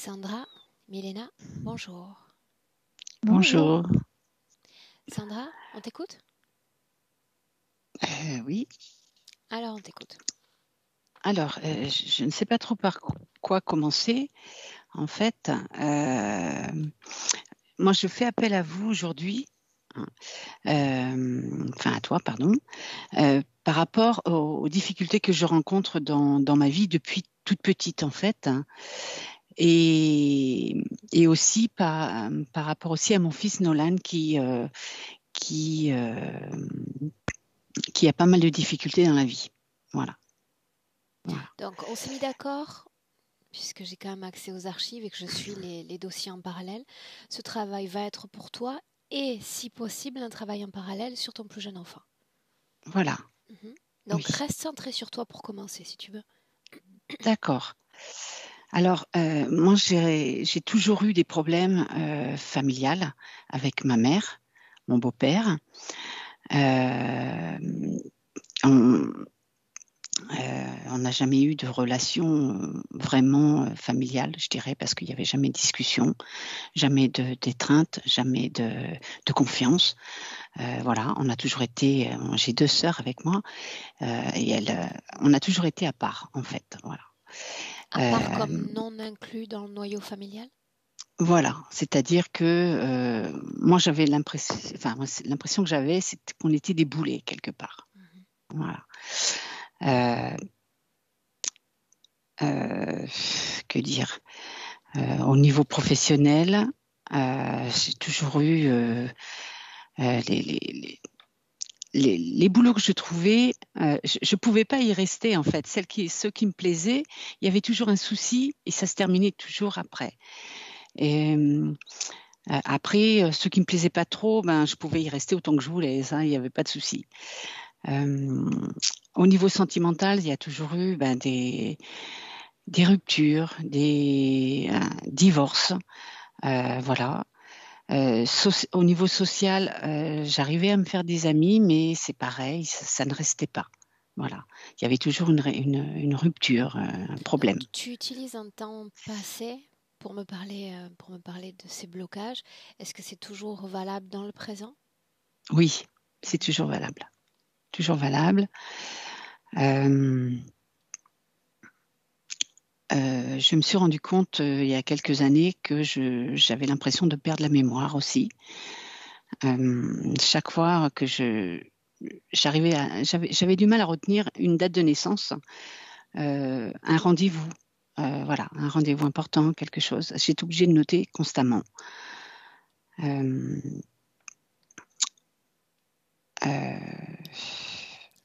Sandra, Milena, bonjour. Bonjour. Bonjour. Sandra, on t'écoute? Oui. Alors, on t'écoute. Alors, je ne sais pas trop par quoi commencer. En fait, moi, je fais appel à vous aujourd'hui, hein, enfin à toi, pardon, par rapport aux difficultés que je rencontre dans ma vie depuis toute petite, en fait, hein, et aussi par rapport aussi à mon fils Nolan qui, qui a pas mal de difficultés dans la vie. Voilà. Voilà. Donc, on s'est mis d'accord, puisque j'ai quand même accès aux archives et que je suis les dossiers en parallèle. Ce travail va être pour toi et, si possible, un travail en parallèle sur ton plus jeune enfant. Voilà. Donc, Oui. reste centré sur toi pour commencer, si tu veux. D'accord. Alors, moi, j'ai toujours eu des problèmes familiales avec ma mère, mon beau-père. Euh, on n'a jamais eu de relation vraiment familiale, je dirais, parce qu'il n'y avait jamais de discussion, jamais d'étreinte, jamais de confiance. Voilà, on a toujours été. J'ai 2 sœurs avec moi et on a toujours été à part, en fait. Voilà. À part comme non inclus dans le noyau familial? Voilà, c'est-à-dire que moi j'avais l'impression que j'avais, c'était qu'on était des boulets quelque part. Voilà. Que dire? Au niveau professionnel, j'ai toujours eu les boulots que je trouvais, je pouvais pas y rester en fait. Ceux qui me plaisaient, il y avait toujours un souci et ça se terminait toujours après. Et après, ceux qui me plaisaient pas trop, ben, je pouvais y rester autant que je voulais, ça, il y avait pas de souci. Au niveau sentimental, il y a toujours eu des ruptures, des divorces, voilà. Au niveau social, j'arrivais à me faire des amis, mais c'est pareil, ça ne restait pas. Voilà. Il y avait toujours une rupture, un Donc, problème. tu utilises un temps passé pour me parler de ces blocages. Est-ce que c'est toujours valable dans le présent? Oui, c'est toujours valable. Toujours valable. Je me suis rendu compte il y a quelques années que j'avais l'impression de perdre la mémoire aussi. Chaque fois que j'avais du mal à retenir une date de naissance, un rendez-vous, voilà, un rendez-vous important, quelque chose. J'étais obligée de noter constamment. Est-ce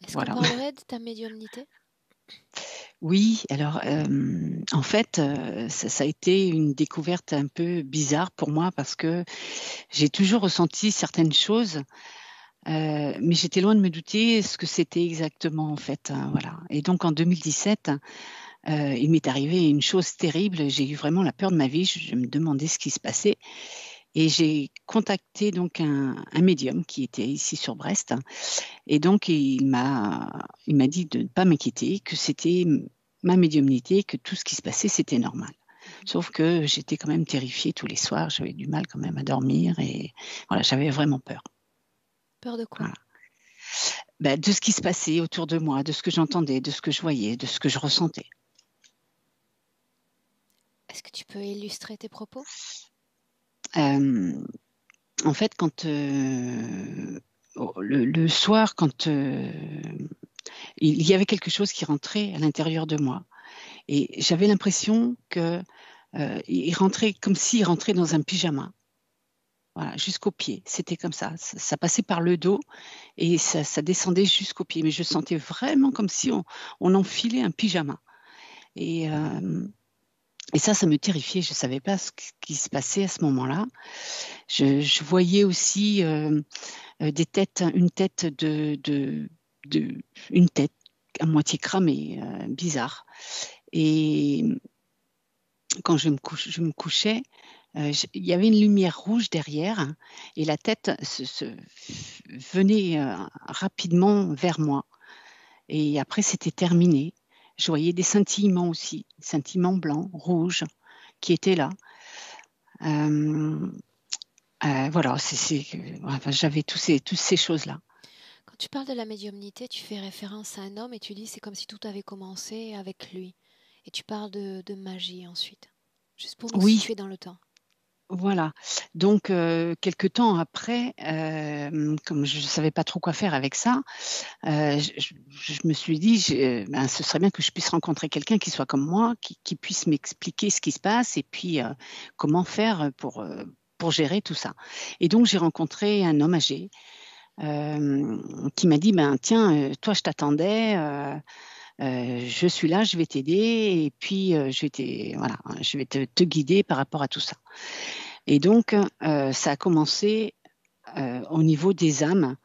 qu'on Voilà. parlerait de ta médiumnité? Oui, alors en fait, ça a été une découverte un peu bizarre pour moi parce que j'ai toujours ressenti certaines choses, mais j'étais loin de me douter ce que c'était exactement en fait, hein, voilà. Et donc en 2017, il m'est arrivé une chose terrible. J'ai eu vraiment la peur de ma vie. Je me demandais ce qui se passait et j'ai contacté donc un médium qui était ici sur Brest et donc il m'a dit de ne pas m'inquiéter, que c'était ma médiumnité, que tout ce qui se passait, c'était normal. Sauf que j'étais quand même terrifiée tous les soirs, j'avais du mal quand même à dormir et voilà, j'avais vraiment peur. Peur de quoi? Voilà. Ben, de ce qui se passait autour de moi, de ce que j'entendais, de ce que je voyais, de ce que je ressentais. Est-ce que tu peux illustrer tes propos? En fait, quand le soir, quand il y avait quelque chose qui rentrait à l'intérieur de moi, et j'avais l'impression que il rentrait comme s'il rentrait dans un pyjama, voilà, jusqu'aux pieds. C'était comme ça passait par le dos et ça descendait jusqu'aux pieds. Mais je sentais vraiment comme si on enfilait un pyjama. Et, euh, et ça me terrifiait. Je ne savais pas ce qui se passait à ce moment-là. Je voyais aussi des têtes, de une tête à moitié cramée, bizarre. Et quand je me couchais, il y avait une lumière rouge derrière et la tête venait rapidement vers moi. Et après, c'était terminé. Je voyais des scintillements aussi, des scintillements blancs, rouges, qui était là. Voilà, enfin, j'avais toutes ces choses-là. Quand tu parles de la médiumnité, tu fais référence à un homme et tu dis c'est comme si tout avait commencé avec lui. Et tu parles de magie ensuite, juste pour nous Oui, situer dans le temps. voilà. Donc, quelque temps après, comme je ne savais pas trop quoi faire avec ça, je me suis dit, ce serait bien que je puisse rencontrer quelqu'un qui soit comme moi, qui puisse m'expliquer ce qui se passe et puis comment faire pour gérer tout ça. Et donc, j'ai rencontré un homme âgé qui m'a dit, tiens, toi, je t'attendais. Je suis là, je vais t'aider et puis je vais te guider par rapport à tout ça. Et donc, ça a commencé au niveau des âmes.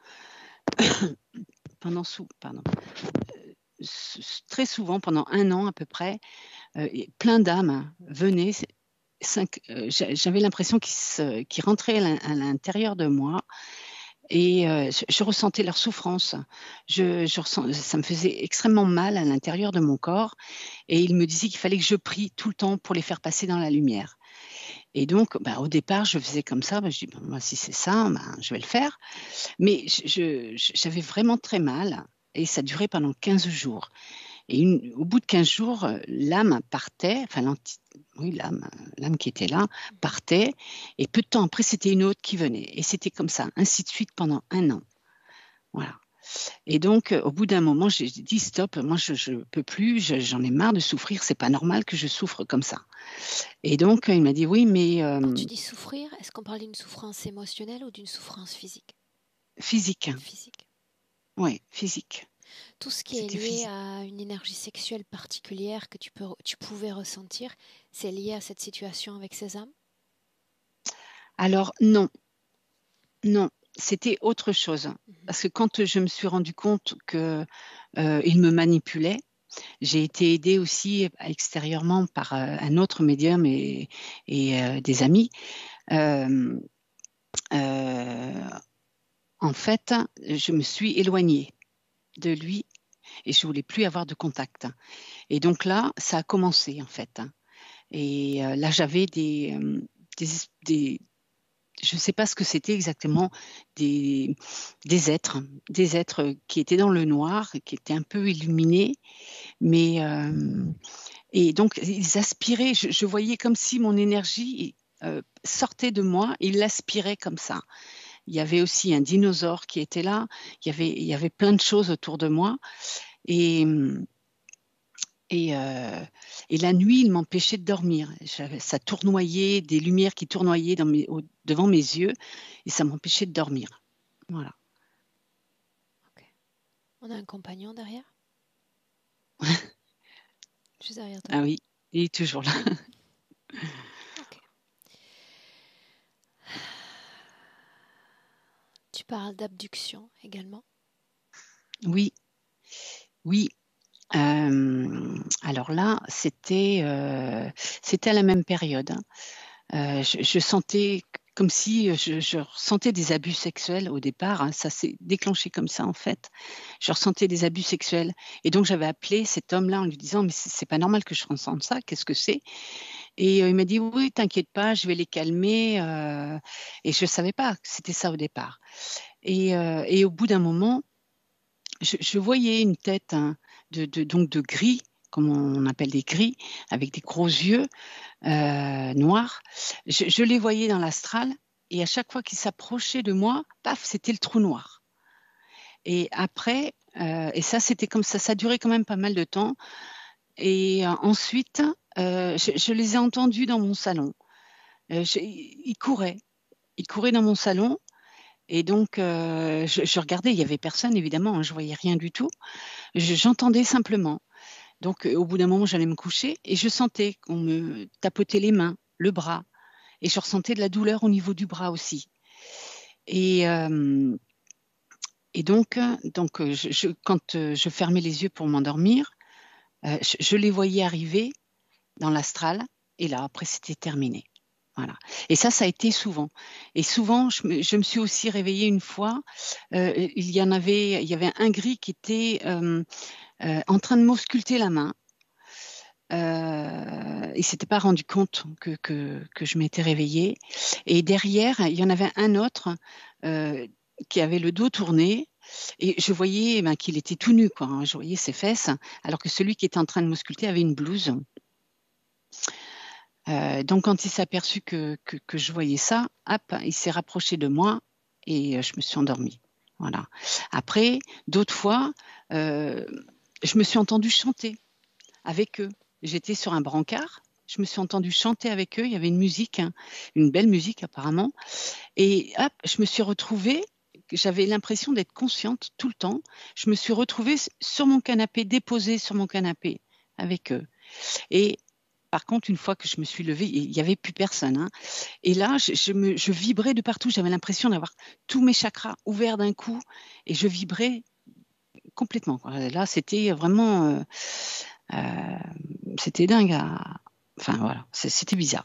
Très souvent, pendant 1 an à peu près, plein d'âmes venaient. J'avais l'impression qu'ils rentraient à l'intérieur de moi et je ressentais leur souffrance. Ça me faisait extrêmement mal à l'intérieur de mon corps et ils me disaient qu'il fallait que je prie tout le temps pour les faire passer dans la lumière. Et donc, au départ, je faisais comme ça. Je dis, moi, si c'est ça, je vais le faire. Mais j'avais vraiment très mal et ça durait pendant 15 jours. Et au bout de 15 jours, l'âme partait, enfin l'âme qui était là partait, et peu de temps après, c'était une autre qui venait. Et c'était comme ça, ainsi de suite pendant 1 an. Voilà. Et donc, au bout d'un moment, j'ai dit stop, moi je ne peux plus, j'en ai marre de souffrir, c'est pas normal que je souffre comme ça. Et donc, il m'a dit oui, mais... Quand tu dis souffrir, est-ce qu'on parle d'une souffrance émotionnelle ou d'une souffrance physique? Physique. Physique. Oui, physique. Tout ce qui est lié à une énergie sexuelle particulière que tu pouvais ressentir, c'est lié à cette situation avec ces âmes? Alors non, c'était autre chose. Parce que quand je me suis rendu compte qu'il me manipulait, j'ai été aidée aussi extérieurement par un autre médium et des amis. En fait, je me suis éloignée de lui et je voulais plus avoir de contact. Et donc là, ça a commencé en fait. Et là, j'avais je ne sais pas ce que c'était exactement, des êtres qui étaient dans le noir, qui étaient un peu illuminés, mais et donc ils aspiraient. Je voyais comme si mon énergie sortait de moi, ils l'aspiraient comme ça. Il y avait aussi un dinosaure qui était là. Il y avait plein de choses autour de moi et la nuit, il m'empêchait de dormir. Ça tournoyait, des lumières qui tournoyaient devant mes yeux, et ça m'empêchait de dormir. Voilà. Okay. On a un compagnon derrière? Juste derrière toi. Ah oui, il est toujours là. Okay. Tu parles d'abduction également? Oui. Alors là, c'était à la même période. Je sentais comme si je ressentais des abus sexuels au départ. Hein, ça s'est déclenché comme ça en fait. Je ressentais des abus sexuels et donc j'avais appelé cet homme-là en lui disant mais c'est pas normal que je ressente ça. Qu'est-ce que c'est? Et il m'a dit oui, t'inquiète pas, je vais les calmer. Et je savais pas que c'était ça au départ. Et au bout d'un moment, je voyais une tête donc de gris, comme on appelle des gris, avec des gros yeux noirs. Je les voyais dans l'astral et à chaque fois qu'ils s'approchaient de moi, paf, c'était le trou noir. Et après, et ça c'était comme ça durait quand même pas mal de temps. Et ensuite, je les ai entendus dans mon salon. Ils couraient dans mon salon. Et donc, je regardais, il y avait personne évidemment, hein, je voyais rien du tout. J'entendais simplement. Donc, au bout d'un moment, j'allais me coucher et je sentais qu'on me tapotait les mains, le bras, et je ressentais de la douleur au niveau du bras aussi. Et donc, quand je fermais les yeux pour m'endormir, je les voyais arriver dans l'astral, et là, après, c'était terminé. Voilà. Et ça a été souvent. Et souvent, je me suis aussi réveillée une fois. Il y avait un gris qui était en train de m'ausculter la main. il ne s'était pas rendu compte que je m'étais réveillée. Et derrière, il y en avait un autre qui avait le dos tourné. Et je voyais qu'il était tout nu, quoi, hein. Je voyais ses fesses, alors que celui qui était en train de m'ausculter avait une blouse. Donc, quand il s'est aperçu que je voyais ça, hop, il s'est rapproché de moi et je me suis endormie. Voilà. Après, d'autres fois, je me suis entendue chanter avec eux. J'étais sur un brancard, je me suis entendue chanter avec eux. Il y avait une musique, hein, une belle musique apparemment. Et hop, je me suis retrouvée, j'avais l'impression d'être consciente tout le temps. Je me suis retrouvée sur mon canapé, déposée sur mon canapé avec eux. Et par contre, une fois que je me suis levée, il n'y avait plus personne, hein. Et là, je vibrais de partout. J'avais l'impression d'avoir tous mes chakras ouverts d'un coup et je vibrais complètement, quoi. Là, c'était vraiment... c'était dingue. Enfin, voilà, c'était bizarre.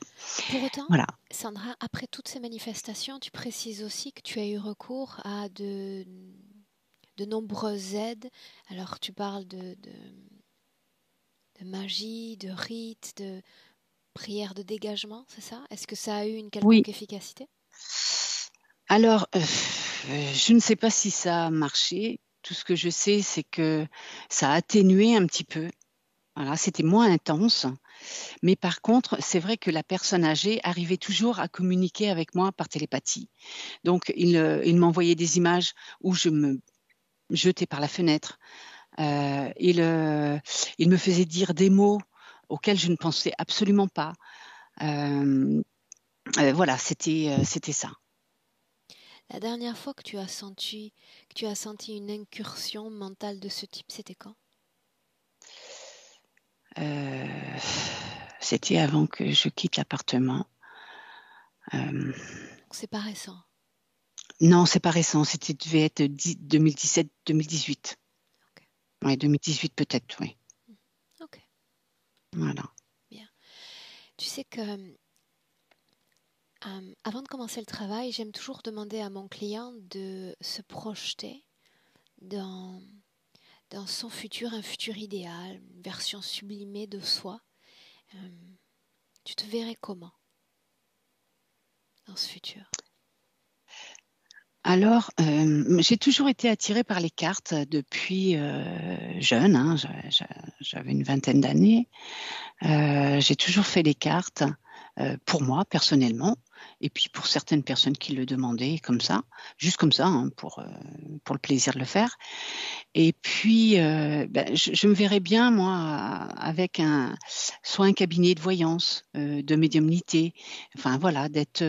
Pour autant, Voilà. Sandra, après toutes ces manifestations, tu précises aussi que tu as eu recours à de nombreuses aides. Alors, tu parles de magie, de rites, de prières de dégagement, c'est ça? Est-ce que ça a eu une Oui. quelconque efficacité? Alors, je ne sais pas si ça a marché. Tout ce que je sais, c'est que ça a atténué un petit peu. Voilà, c'était moins intense. Mais par contre, c'est vrai que la personne âgée arrivait toujours à communiquer avec moi par télépathie. Donc, il m'envoyait des images où je me jetais par la fenêtre. Il me faisait dire des mots auxquels je ne pensais absolument pas. Voilà, c'était ça. La dernière fois que tu as senti une incursion mentale de ce type, c'était quand? C'était avant que je quitte l'appartement. C'est pas récent. Non, c'est pas récent. C'était devait être 2017-2018. Ok. Oui, 2018 peut-être, oui. Ok, Voilà. bien. Tu sais que avant de commencer le travail, j'aime toujours demander à mon client de se projeter dans son futur, un futur idéal, une version sublimée de soi. Euh, Tu te verrais comment dans ce futur? Alors, j'ai toujours été attirée par les cartes depuis jeune, hein. J'avais une vingtaine d'années. J'ai toujours fait les cartes pour moi personnellement, et puis pour certaines personnes qui le demandaient comme ça, juste comme ça, hein, pour le plaisir de le faire. Et puis, je me verrais bien, moi, avec soit un cabinet de voyance, de médiumnité, enfin voilà, d'être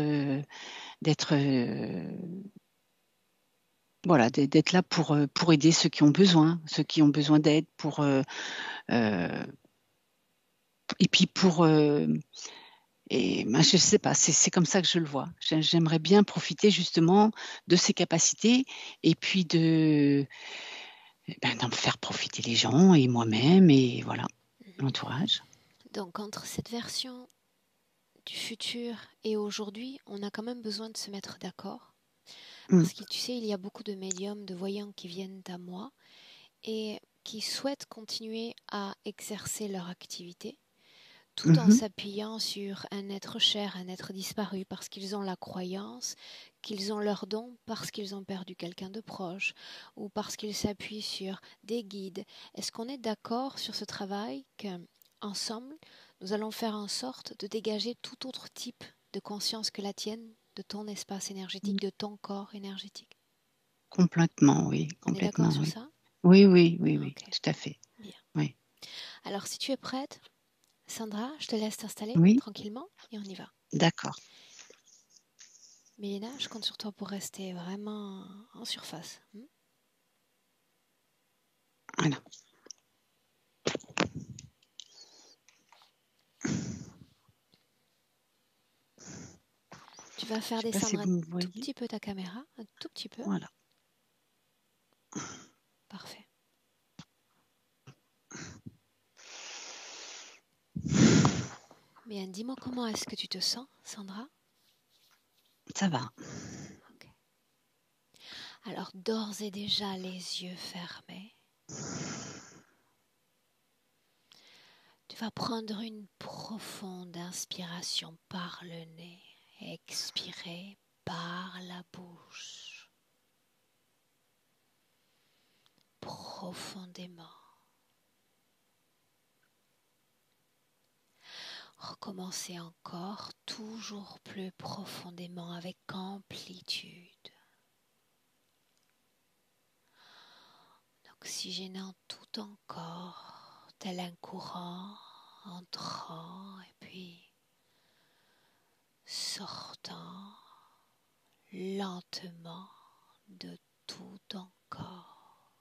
voilà, d'être là pour aider ceux qui ont besoin d'aide, et puis je sais pas, c'est comme ça que je le vois. J'aimerais bien profiter justement de ces capacités et puis d'en faire profiter les gens et moi-même et voilà, l'entourage. Donc entre cette version du futur et aujourd'hui, on a quand même besoin de se mettre d'accord. Mmh. Parce que tu sais, il y a beaucoup de médiums, de voyants qui viennent à moi et qui souhaitent continuer à exercer leur activité tout en Mmh. s'appuyant sur un être cher, un être disparu, parce qu'ils ont la croyance qu'ils ont leur don parce qu'ils ont perdu quelqu'un de proche ou parce qu'ils s'appuient sur des guides. Est-ce qu'on est d'accord sur ce travail qu'ensemble, nous allons faire en sorte de dégager tout autre type de conscience que la tienne, de ton espace énergétique, de ton corps énergétique? Complètement, oui, On est d'accord complètement, sur oui. ça? Oui, oui, oui, oui, Ok, tout à fait. bien. Oui. Alors si tu es prête, Sandra, je te laisse t'installer Oui, tranquillement et on y va. d'accord. Mélina, je compte sur toi pour rester vraiment en surface. Voilà. Tu vas Je faire sais pas si descendre un vous me tout voyez. petit peu ta caméra, un tout petit peu. Voilà. Parfait. Bien, dis-moi comment est-ce que tu te sens, Sandra? Ça va. Ok. Alors, d'ores et déjà, les yeux fermés. Tu vas prendre une profonde inspiration par le nez et expirer par la bouche. Profondément. Recommencez encore toujours plus profondément avec amplitude. Oxygénant tout ton corps, tel un courant entrant et puis sortant lentement de tout ton corps.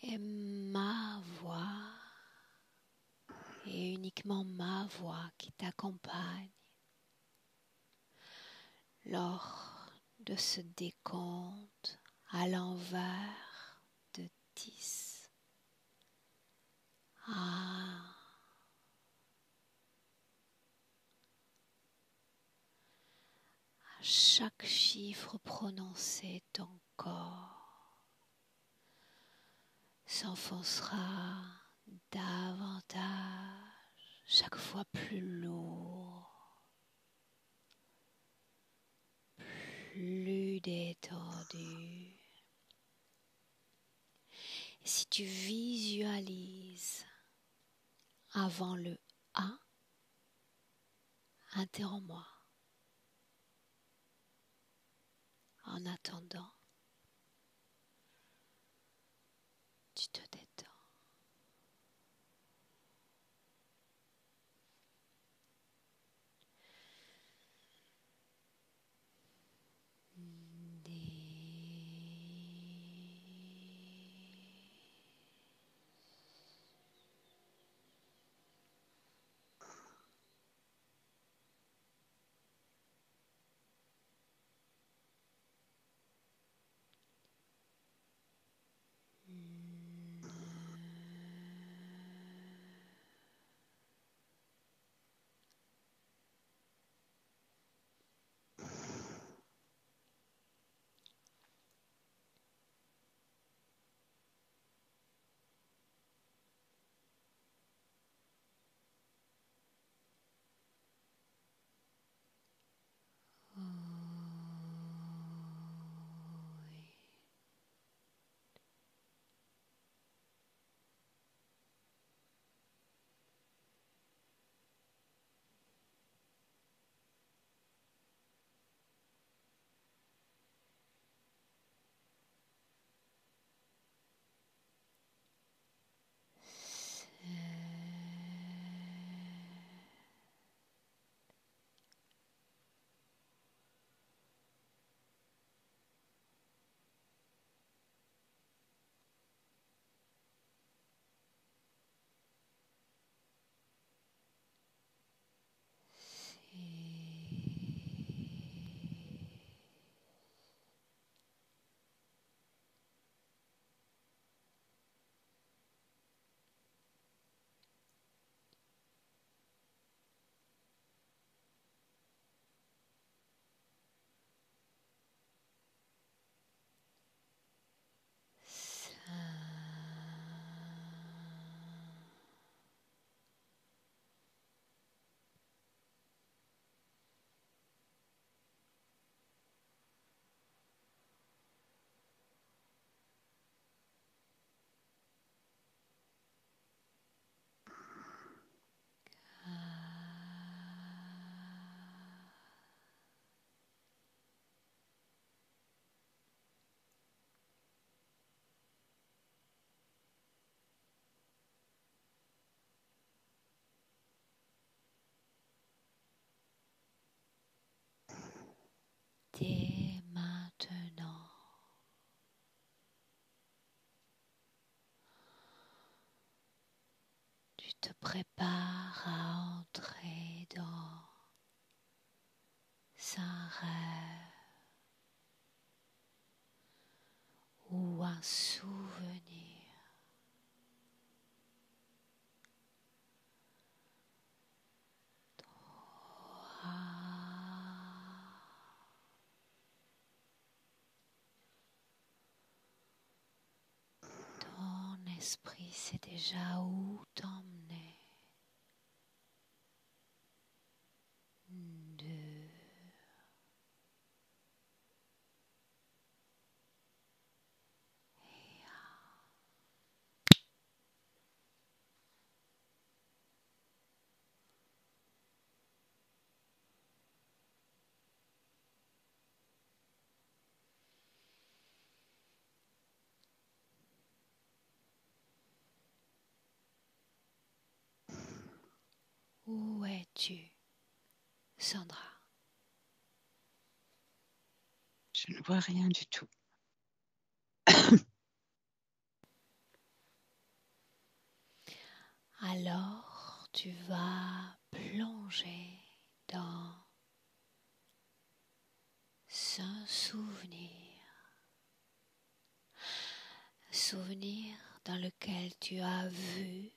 Et ma voix, et uniquement ma voix qui t'accompagne lors de ce décompte à l'envers de 10 à chaque chiffre prononcé, ton corps s'enfoncera davantage, chaque fois plus lourd, plus détendu. Et si tu visualises avant le A, interromps-moi. En attendant, tu te détends. Dès maintenant, tu te prépares à entrer dans un rêve ou un souvenir. l'esprit sait déjà où t'emmener. 2. Où es-tu, Sandra? Je ne vois rien du tout. Alors tu vas plonger dans un souvenir dans lequel tu as vu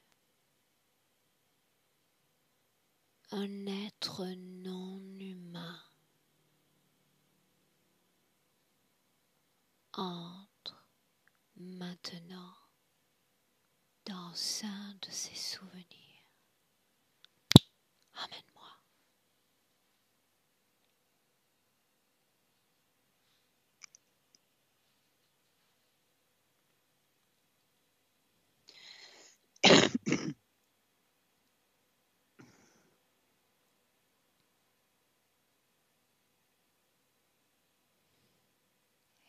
un être non humain entre maintenant dans un de ces souvenirs. Emmène-moi.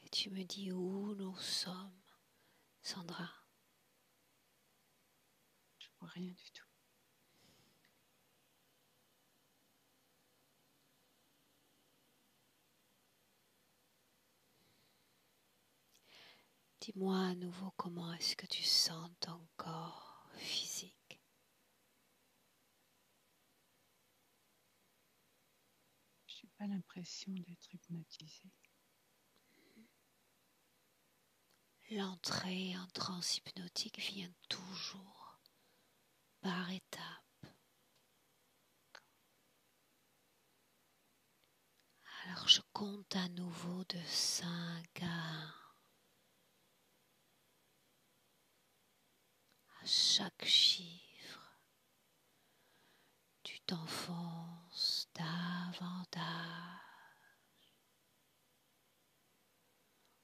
Et tu me dis où nous sommes, Sandra. Je vois rien du tout. Dis-moi à nouveau comment est-ce que tu sens ton corps physique. Je n'ai pas l'impression d'être hypnotisée. L'entrée en transe hypnotique vient toujours par étapes. Alors je compte à nouveau de 5 à 1. À chaque chiffre, tu t'enfonces davantage,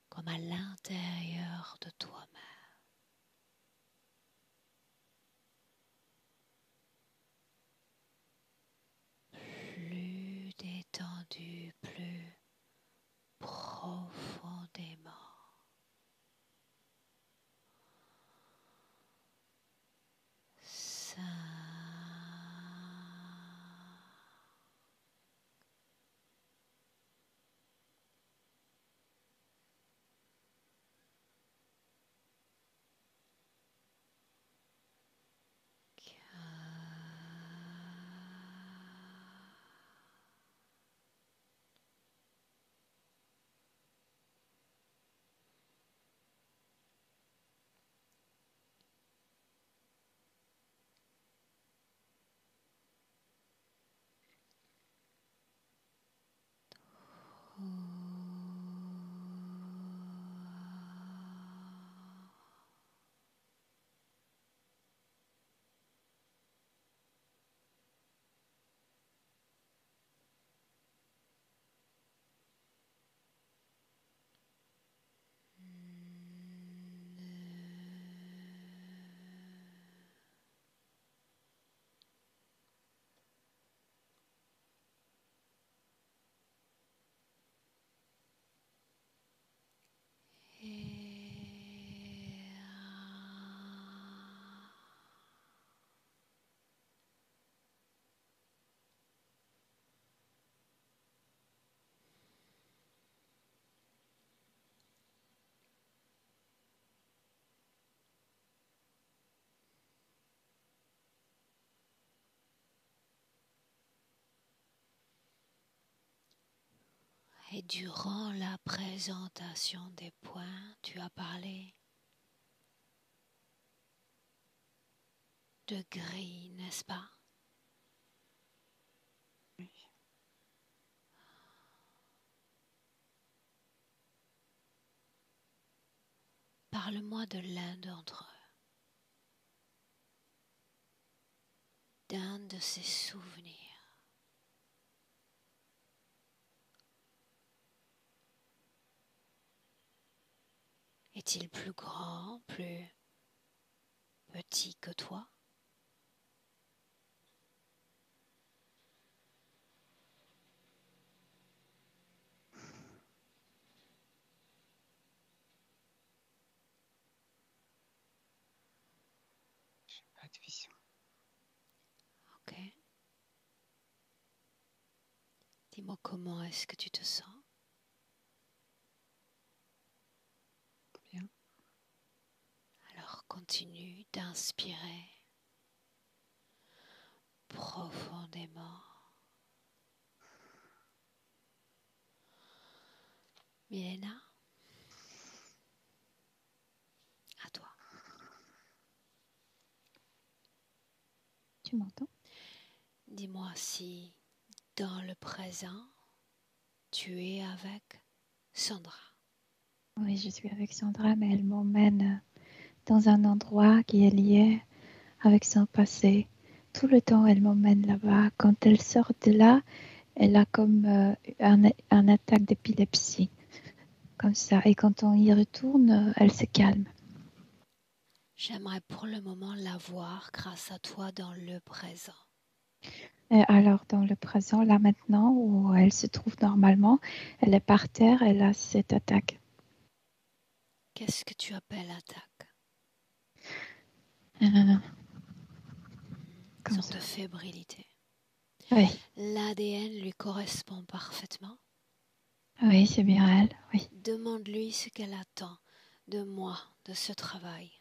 comme à l'intérieur de toi-même. Plus détendu, plus profondément. 5. Et durant la présentation des points, tu as parlé de gris, n'est-ce pas? Oui. Parle-moi de l'un d'entre eux. d'un de ces souvenirs. Est-il plus grand, plus petit que toi? Pas de vision. Ok. Dis-moi comment est-ce que tu te sens? Bien. Alors continue d'inspirer profondément. Milena, à toi. Tu m'entends? Dis-moi si dans le présent, tu es avec Sandra. Oui, je suis avec Sandra, mais elle m'emmène dans un endroit qui est lié avec son passé. Tout le temps, elle m'emmène là-bas. Quand elle sort de là, elle a comme un attaque d'épilepsie, comme ça. Et quand on y retourne, elle se calme. J'aimerais pour le moment la voir grâce à toi dans le présent. Et alors, dans le présent, là maintenant, où elle se trouve normalement, elle est par terre, elle a cette attaque. Qu'est-ce que tu appelles attaque? Comme Sorte ça. de fébrilité. Oui, L'ADN lui correspond parfaitement. oui, c'est bien elle, oui. Demande-lui ce qu'elle attend de moi, de ce travail.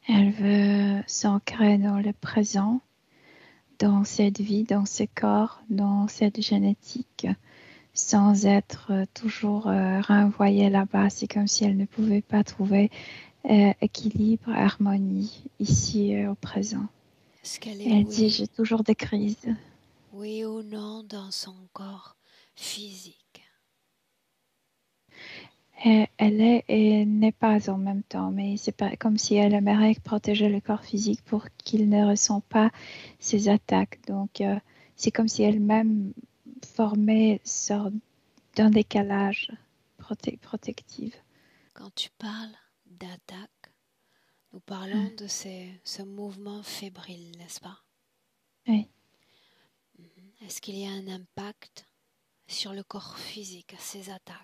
Elle veut s'ancrer dans le présent, dans cette vie, dans ce corps, dans cette génétique, sans être toujours renvoyée là-bas. C'est comme si elle ne pouvait pas trouver équilibre, harmonie ici au présent. Est-ce qu'elle est Elle dit, j'ai toujours des crises. oui ou non dans son corps physique? Elle est et n'est pas en même temps, mais c'est pas comme si elle aimerait protéger le corps physique pour qu'il ne ressent pas ces attaques. Donc, c'est comme si elle-même formait sorte d'un décalage protectif. Quand tu parles d'attaque, nous parlons de ce mouvement fébrile, n'est-ce pas? Oui. Est-ce qu'il y a un impact sur le corps physique à ces attaques?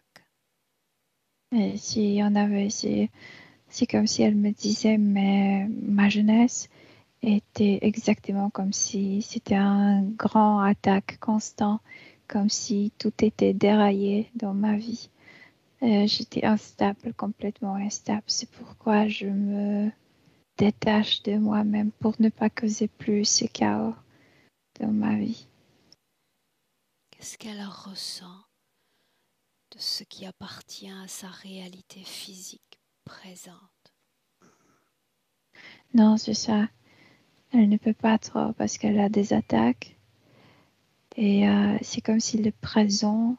Et si on avait, c'est comme si elle me disait, mais ma jeunesse était exactement comme si c'était un grand attaque constant, comme si tout était déraillé dans ma vie. J'étais instable, complètement instable. C'est pourquoi je me détache de moi-même pour ne pas causer plus ce chaos dans ma vie. Qu'est-ce qu'elle ressent de ce qui appartient à sa réalité physique présente? Non, c'est ça. Elle ne peut pas trop parce qu'elle a des attaques. Et c'est comme si le présent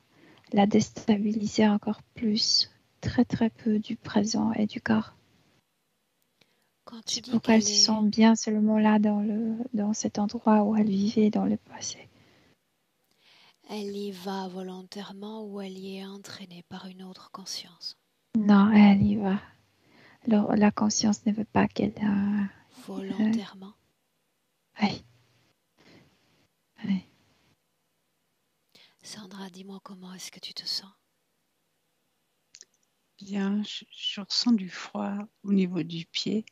la déstabilisait encore plus. Très très peu du présent et du corps. Quand tu C'est dis pourquoi elle qu'elle se est, sent bien seulement là dans cet endroit où elle vivait dans le passé. elle y va volontairement ou elle y est entraînée par une autre conscience? Non, elle y va. Alors, la conscience ne veut pas qu'elle... Volontairement? oui, oui. Sandra, dis-moi comment est-ce que tu te sens? Bien, je ressens du froid au niveau du pied,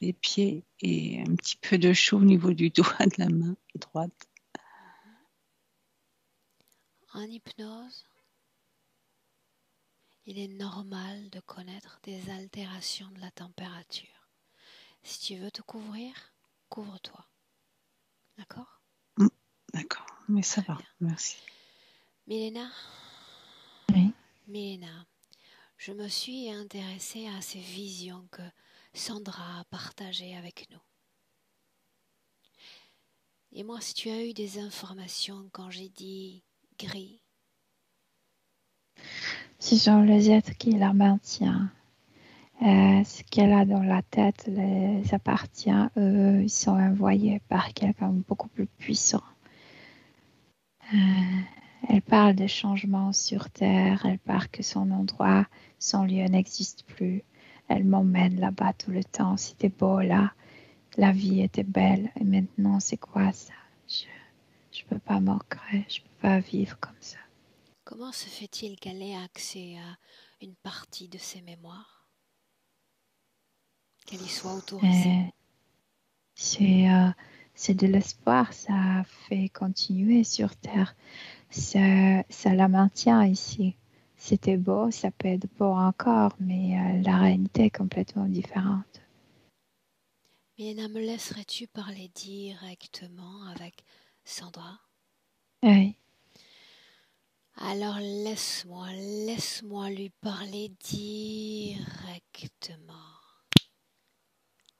des pieds, et un petit peu de chaud au niveau du doigt de la main droite. En hypnose, il est normal de connaître des altérations de la température. Si tu veux te couvrir, couvre-toi. D'accord? D'accord, mais ça Très va, bien. merci. Milena, Oui. Milena, je me suis intéressée à ces visions que Sandra a partagées avec nous. Et moi, si tu as eu des informations quand j'ai dit gris, Ce sont les êtres qui la maintiennent. Ce qu'elle a dans la tête les appartient. Eux, ils sont envoyés par quelqu'un de beaucoup plus puissant. Elle parle de changements sur Terre. Elle parle que son endroit, son lieu n'existe plus. Elle m'emmène là-bas tout le temps. C'était beau là. La vie était belle. Et maintenant, c'est quoi ça? Je peux pas m'ancrer. Je peux pas vivre comme ça. Comment se fait-il qu'elle ait accès à une partie de ses mémoires? Qu'elle y soit autorisée? C'est de l'espoir. Ça fait continuer sur Terre. Ça la maintient ici. C'était beau, ça peut être beau encore, mais la réalité est complètement différente. Milena, me laisserais-tu parler directement avec Sandra? Oui. Alors laisse-moi lui parler directement.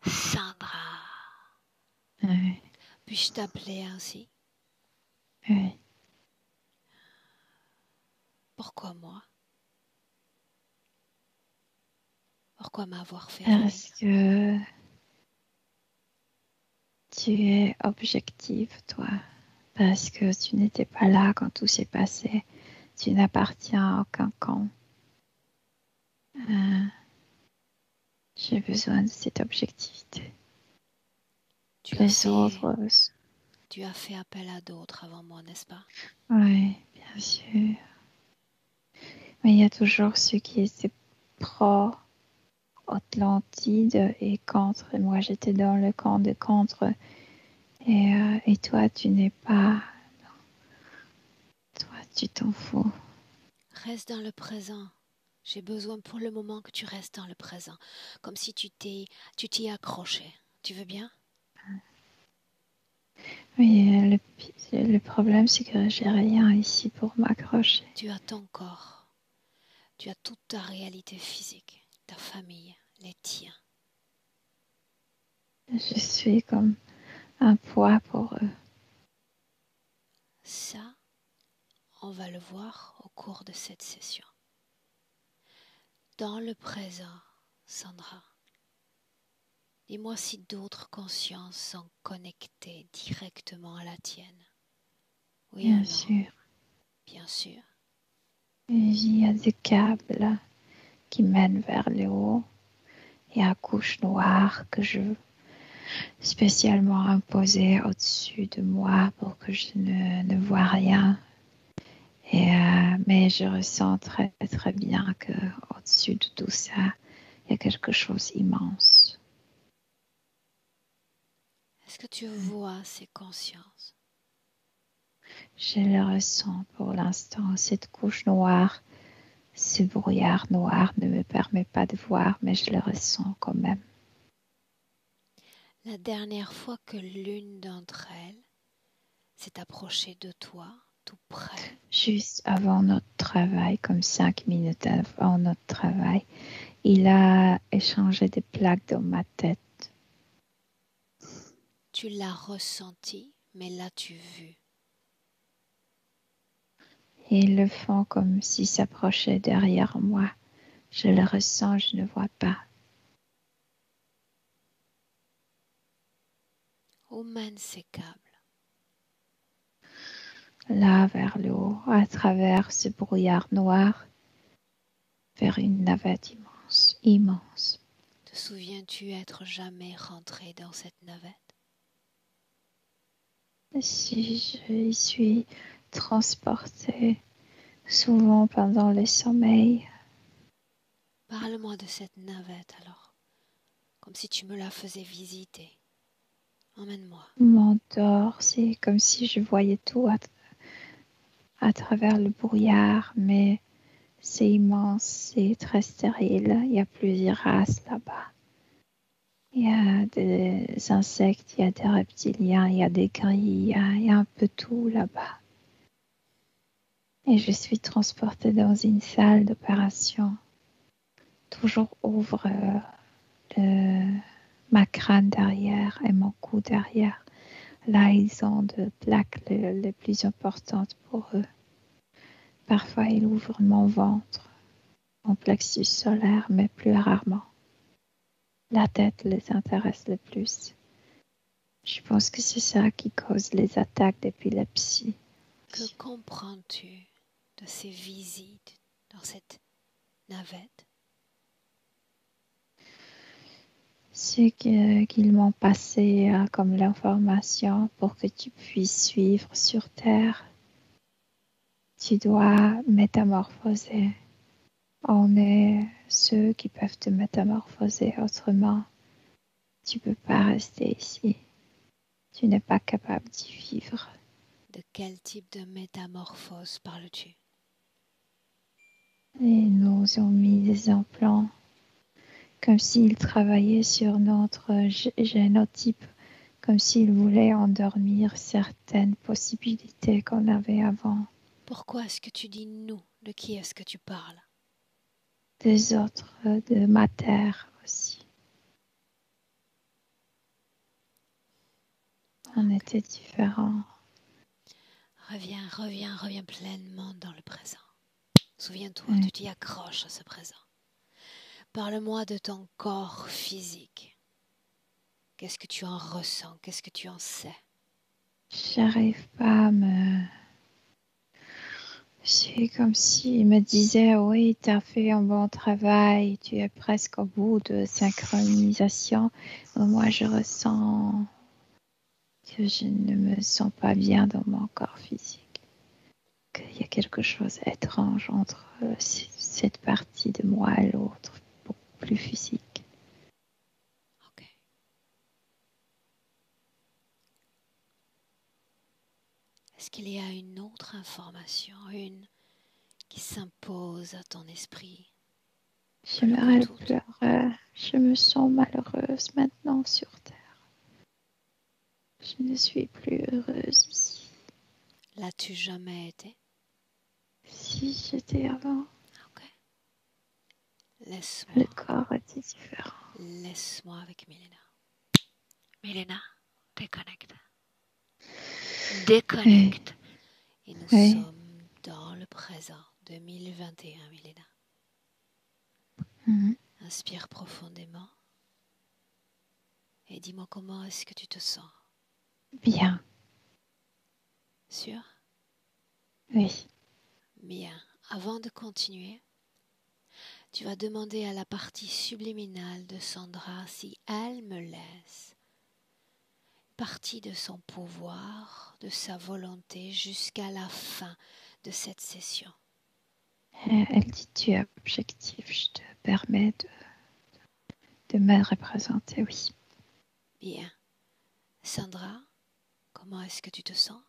Sandra, Oui. puis-je t'appeler ainsi? Oui. Pourquoi moi? Pourquoi m'avoir fait Parce venir? que tu es objective, toi. Parce que tu n'étais pas là quand tout s'est passé. Tu n'appartiens à aucun camp. J'ai besoin de cette objectivité. Les autres, Tu as fait appel à d'autres avant moi, n'est-ce pas? oui, bien sûr. Mais il y a toujours ceux qui étaient pro-Atlantide et contre. Et moi, j'étais dans le camp de contre. Et toi, tu n'es pas. Toi, tu t'en fous. Reste dans le présent. J'ai besoin pour le moment que tu restes dans le présent, comme si tu t'y accrochais. Tu veux bien? Mais le problème, c'est que j'ai rien ici pour m'accrocher. Tu as ton corps. Tu as toute ta réalité physique, ta famille, les tiens. Je suis comme un poids pour eux. Ça, on va le voir au cours de cette session. Dans le présent, Sandra, dis-moi si d'autres consciences sont connectées directement à la tienne. Oui ou Bien non? sûr. Bien sûr. Il y a des câbles qui mènent vers le haut. Il y a une couche noire que je spécialement imposée au-dessus de moi pour que je ne vois rien. Mais je ressens très très bien que au-dessus de tout ça, il y a quelque chose d'immense. Est-ce que tu vois ces consciences? Je le ressens pour l'instant. Cette couche noire, ce brouillard noir ne me permet pas de voir, mais je le ressens quand même. La dernière fois que l'une d'entre elles s'est approchée de toi, tout près, Juste avant notre travail, comme 5 minutes avant notre travail, il a échangé des plaques dans ma tête. tu l'as ressenti, mais l'as-tu vu? Ils le font comme s'ils s'approchaient derrière moi. Je le ressens, je ne vois pas. Où mènent ces câbles? Là, vers le haut, à travers ce brouillard noir, vers une navette immense, immense. Te souviens-tu être jamais rentré dans cette navette? Si je suis transportée, souvent pendant le sommeil, Parle-moi de cette navette alors, comme si tu me la faisais visiter. Emmène-moi. m'endors, c'est comme si je voyais tout à travers le brouillard, mais c'est immense, c'est très stérile. Il y a plusieurs races là-bas. Il y a des insectes, il y a des reptiliens, il y a des grilles, il y a un peu tout là-bas. Et je suis transportée dans une salle d'opération. Toujours ouvre ma crâne derrière et mon cou derrière. Là, ils ont des plaques les plus importantes pour eux. Parfois, ils ouvrent mon ventre, mon plexus solaire, mais plus rarement. la tête les intéresse le plus. Je pense que c'est ça qui cause les attaques d'épilepsie. Que comprends-tu de ces visites dans cette navette? C'est qu'ils m'ont passé comme l'information pour que tu puisses suivre sur Terre. Tu dois métamorphoser. On est ceux qui peuvent te métamorphoser autrement. Tu peux pas rester ici. Tu n'es pas capable d'y vivre. De quel type de métamorphose parles-tu? Ils nous ont mis des implants, comme s'ils travaillaient sur notre génotype, comme s'ils voulaient endormir certaines possibilités qu'on avait avant. Pourquoi est-ce que tu dis nous? De qui est-ce que tu parles? Des autres, de ma terre aussi. On était différents. Reviens pleinement dans le présent. Souviens-toi, Oui. tu t'y accroches à ce présent. Parle-moi de ton corps physique. Qu'est-ce que tu en ressens? Qu'est-ce que tu en sais? J'arrive pas à me... C'est comme s'il me disait, oui, tu as fait un bon travail, tu es presque au bout de synchronisation. Mais moi, je ressens que je ne me sens pas bien dans mon corps physique. Qu'il y a quelque chose d'étrange entre cette partie de moi et l'autre, beaucoup plus physique. Ok. Est-ce qu'il y a une autre information, une qui s'impose à ton esprit? J'aimerais pleurer. Je me sens malheureuse maintenant sur Terre. Je ne suis plus heureuse ici. L'as-tu jamais été? Si j'étais avant, Ok. Laisse-moi. le corps était différent. Laisse-moi avec Milena. Milena, déconnecte. Déconnecte. Et nous sommes dans le présent 2021, Milena. Inspire profondément. Et dis-moi comment est-ce que tu te sens? Bien. Sûr? Oui. Bien. Avant de continuer, tu vas demander à la partie subliminale de Sandra si elle me laisse partie de son pouvoir, de sa volonté jusqu'à la fin de cette session. Elle dit tu es objectif, je te permets de me représenter, oui. Bien. Sandra, comment est-ce que tu te sens?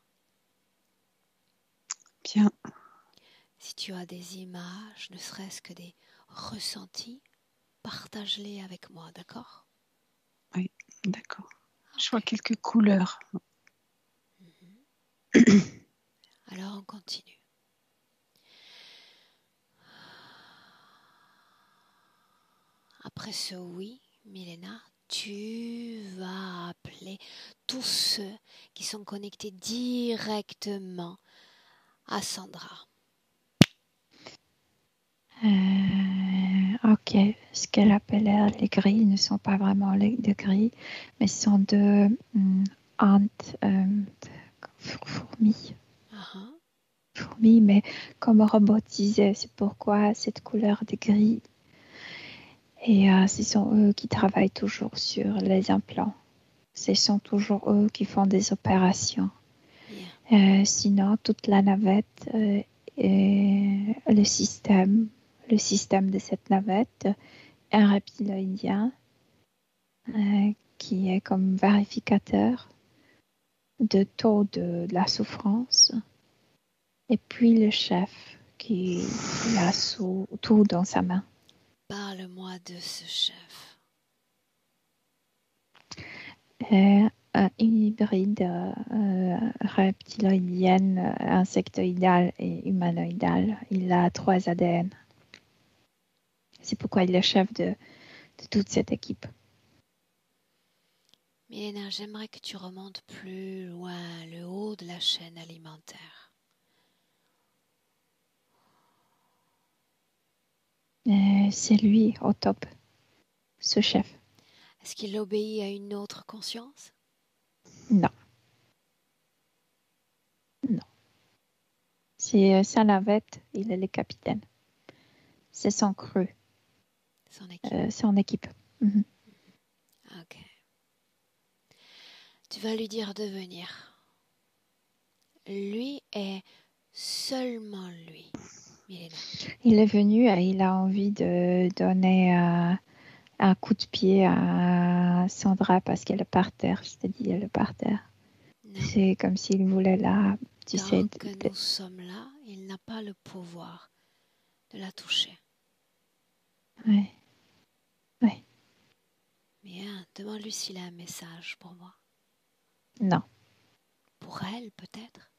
Bien. Si tu as des images, ne serait-ce que des ressentis, partage-les avec moi, d'accord? Oui, d'accord. Okay. Je vois quelques couleurs. Alors on continue. Après ce oui, Milena, tu vas appeler tous ceux qui sont connectés directement à Sandra. Ok, ce qu'elle appelait les grilles ne sont pas vraiment des grilles, mais ce sont deux fourmis. Fourmis, mais comme robotisées. C'est pourquoi cette couleur de gris. Et ce sont eux qui travaillent toujours sur les implants. Ce sont toujours eux qui font des opérations. Sinon, toute la navette et le système de cette navette est un reptiloïdien qui est comme vérificateur de taux de la souffrance. Et puis le chef qui a tout dans sa main. Parle-moi de ce chef. Un hybride reptiloïdienne, insectoïdale et humanoïdale. Il a 3 ADN. C'est pourquoi il est chef de toute cette équipe. Milena, j'aimerais que tu remontes plus loin, le haut de la chaîne alimentaire. C'est lui au top, ce chef. Est-ce qu'il obéit à une autre conscience? Non, non. C'est Salavette, il est le capitaine. C'est son crew, Son équipe. son équipe. Mhm. Ok. Tu vas lui dire de venir. Lui est seulement lui, Milena. Il est venu et il a envie de donner un coup de pied à Sandra parce qu'elle est par terre. Je te dis, elle est par terre. Non. C'est comme s'il voulait la... Tu sais, Tant que nous sommes là, il n'a pas le pouvoir de la toucher. Ouais. Ouais. Bien, demande-lui s'il a un message pour moi. Non. Pour elle, peut-être.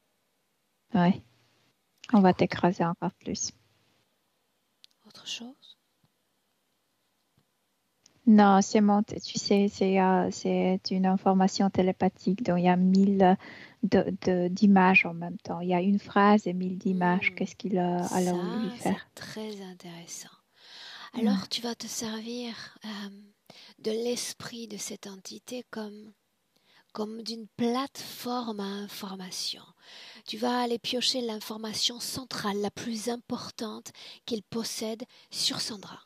Ouais. On va t'écraser encore plus. Autre chose? Non, tu sais, c'est une information télépathique, donc il y a 1000 d'images en même temps. Il y a une phrase et 1000 d'images. Qu'est-ce qu'il a alors lui Ça, c'est faire? très intéressant. Alors, tu vas te servir de l'esprit de cette entité comme d'une plateforme à information. Tu vas aller piocher l'information centrale, la plus importante qu'il possède sur Sandra.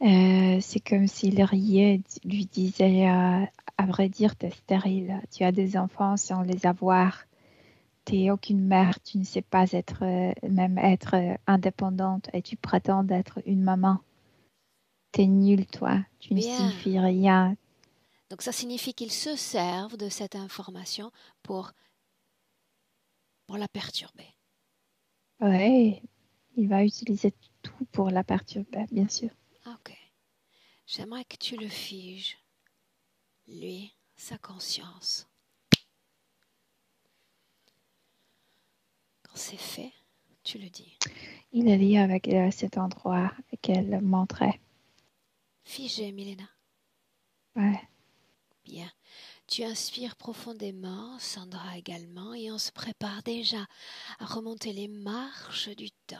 C'est comme s'il riait, lui disait, à vrai dire, t'es stérile. Tu as des enfants sans les avoir. T'es aucune mère. Tu ne sais pas même être indépendante et tu prétends être une maman. T'es nulle, toi. Tu ne Bien. signifies rien. Donc ça signifie qu'ils se servent de cette information pour la perturber. Ouais, il va utiliser tout pour la perturber, bien sûr. Ok. J'aimerais que tu le figes. Lui, sa conscience. Quand c'est fait, tu le dis. Il est lié avec cet endroit qu'elle montrait. Figé, Milena. Ouais. Bien. Tu inspires profondément, Sandra également, et on se prépare déjà à remonter les marches du temps.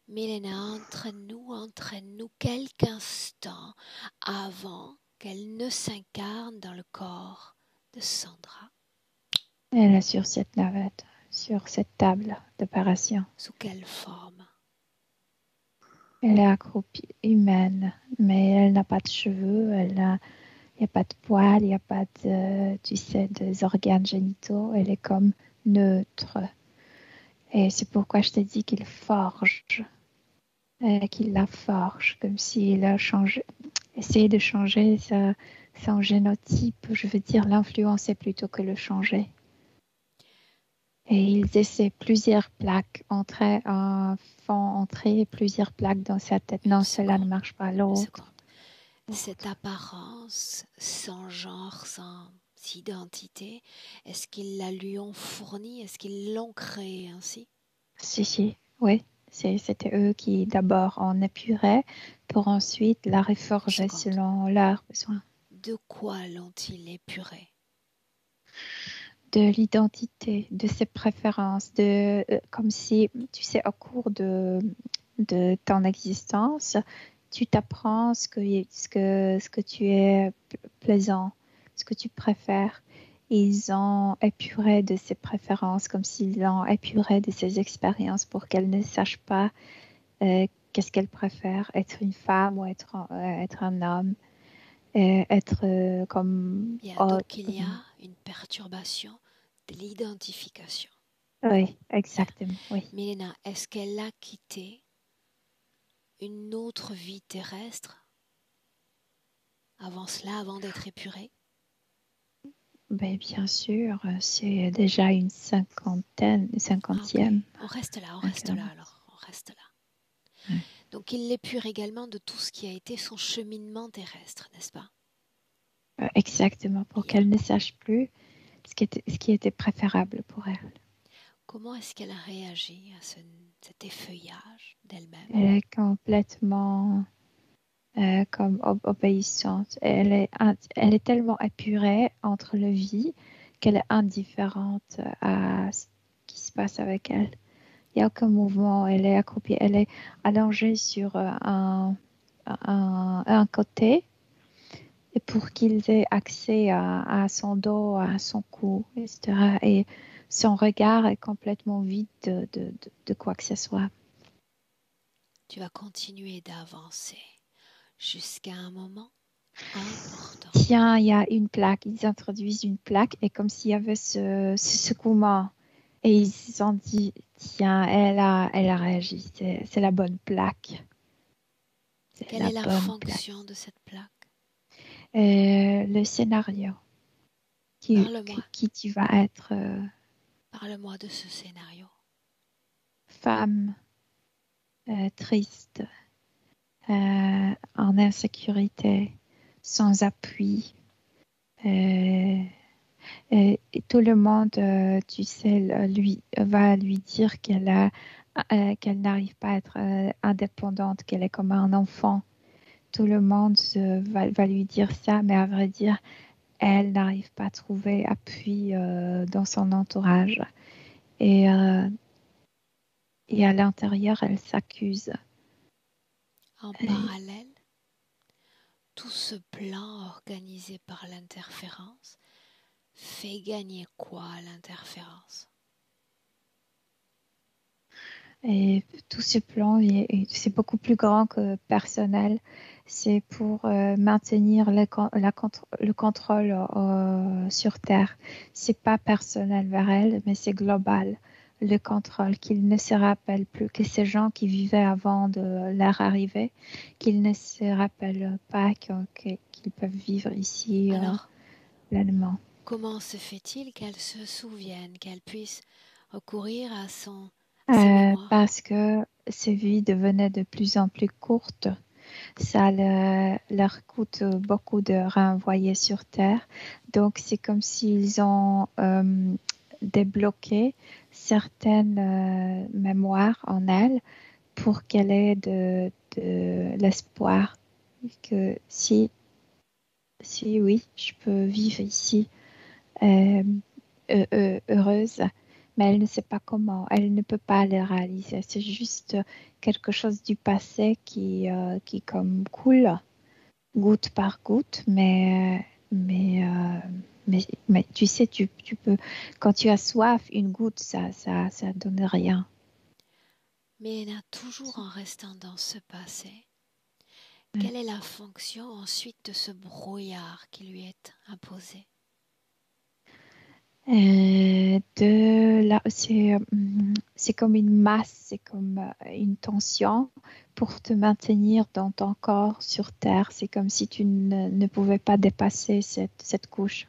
Milena, entraîne-nous quelques instants avant qu'elle ne s'incarne dans le corps de Sandra. Elle est sur cette navette, sur cette table d'opération. Sous quelle forme? Elle est accroupie, humaine, mais elle n'a pas de cheveux, il n'y a pas de poils, il n'y a pas de, tu sais, des organes génitaux. Elle est comme neutre. Et c'est pourquoi je t'ai dit qu'il forge, qu'il la forge, comme s'il a changé, essayé de changer son génotype. Je veux dire, l'influencer plutôt que le changer. Et ils essaient plusieurs plaques, font entrer plusieurs plaques dans sa tête. Non, cela ne marche pas. L'autre. Cette apparence sans genre, sans identité, est-ce qu'ils la lui ont fournie? Est-ce qu'ils l'ont créée ainsi? Si, oui. C'était eux qui d'abord en épuraient pour ensuite la reforger selon leurs besoins. De quoi l'ont-ils épurée? De l'identité, de ses préférences, comme si, tu sais, au cours de ton existence, tu t'apprends ce que tu es plaisant, ce que tu préfères. Ils ont épuré de ses préférences comme s'ils ont épuré de ses expériences pour qu'elle ne sache pas qu'est-ce qu'elle préfère, être une femme ou être un homme, être comme... Bien, donc il y a une perturbation de l'identification. Oui, exactement, oui. Milena, est-ce qu'elle a quitté une autre vie terrestre avant cela, avant d'être épurée? Ben, bien sûr, c'est déjà une cinquantième. Okay. On reste là alors, on reste là. Ouais. Donc il l'épure également de tout ce qui a été son cheminement terrestre, n'est-ce pas? Exactement, pour qu'elle ne sache plus ce qui était préférable pour elle. Comment est-ce qu'elle a réagi à cet effeuillage d'elle-même? Elle est complètement comme obéissante. Elle est tellement épurée entre le vie qu'elle est indifférente à ce qui se passe avec elle. Il n'y a aucun mouvement, elle est accroupie, elle est allongée sur un un côté et pour qu'ils aient accès à son dos, à son cou, etc. Et son regard est complètement vide de quoi que ce soit. Tu vas continuer d'avancer jusqu'à un moment important. Tiens, il y a une plaque. Ils introduisent une plaque et comme s'il y avait ce secouement. Et ils se sont dit, tiens, elle a réagi. C'est la bonne plaque. C'est Quelle la est la bonne plaque. fonction de cette plaque? Le scénario Parle-moi, qui tu vas être parle-moi de ce scénario. femme triste, en insécurité, sans appui. Et tout le monde, tu sais, va lui dire qu'elle n'arrive pas à être indépendante, qu'elle est comme un enfant. Tout le monde va lui dire ça, mais à vrai dire, elle n'arrive pas à trouver appui dans son entourage. Et, euh, et à l'intérieur, elle s'accuse. En Et, parallèle, tout ce plan organisé par l'interférence fait gagner quoi à l'interférence? et tout ce plan, c'est beaucoup plus grand que personnel. C'est pour maintenir le contrôle sur Terre. C'est pas personnel vers elle, mais c'est global. Le contrôle, qu'ils ne se rappellent plus, que ces gens qui vivaient avant de leur arrivée, qu'ils ne se rappellent pas qu'ils peuvent vivre ici Alors, pleinement. comment se fait-il qu'elle se souvienne, qu'elle puisse recourir à sa mémoire? Parce que ces vies devenaient de plus en plus courtes. Ça leur coûte beaucoup de renvoyer sur Terre. Donc, c'est comme s'ils ont débloqué certaines mémoires en elle pour qu'elle ait de l'espoir que si oui, je peux vivre ici euh, heureuse, mais elle ne sait pas comment, elle ne peut pas le réaliser. C'est juste quelque chose du passé qui comme coule goutte par goutte, mais tu sais, tu peux, quand tu as soif, une goutte, ça donne rien. Mais elle a toujours en restant dans ce passé. Quelle est la fonction ensuite de ce brouillard qui lui est imposé? C'est comme une masse, c'est comme une tension pour te maintenir dans ton corps sur Terre. C'est comme si tu ne pouvais pas dépasser cette couche.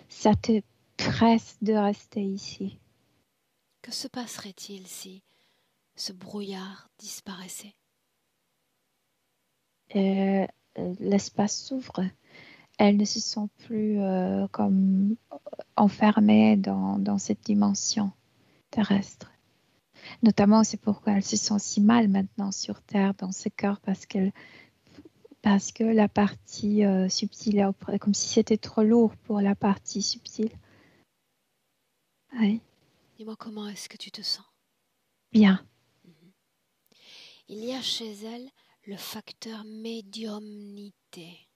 Ça te presse de rester ici. Que se passerait-il si ce brouillard disparaissait? Euh, L'espace s'ouvre. Elles ne se sont plus comme enfermées dans cette dimension terrestre. Notamment, c'est pourquoi elles se sentent si mal maintenant sur Terre, dans ce corps, parce que la partie subtile est auprès, comme si c'était trop lourd pour la partie subtile. Oui, Dis-moi comment est-ce que tu te sens? bien. Mhm. Il y a chez elle le facteur médiumnité.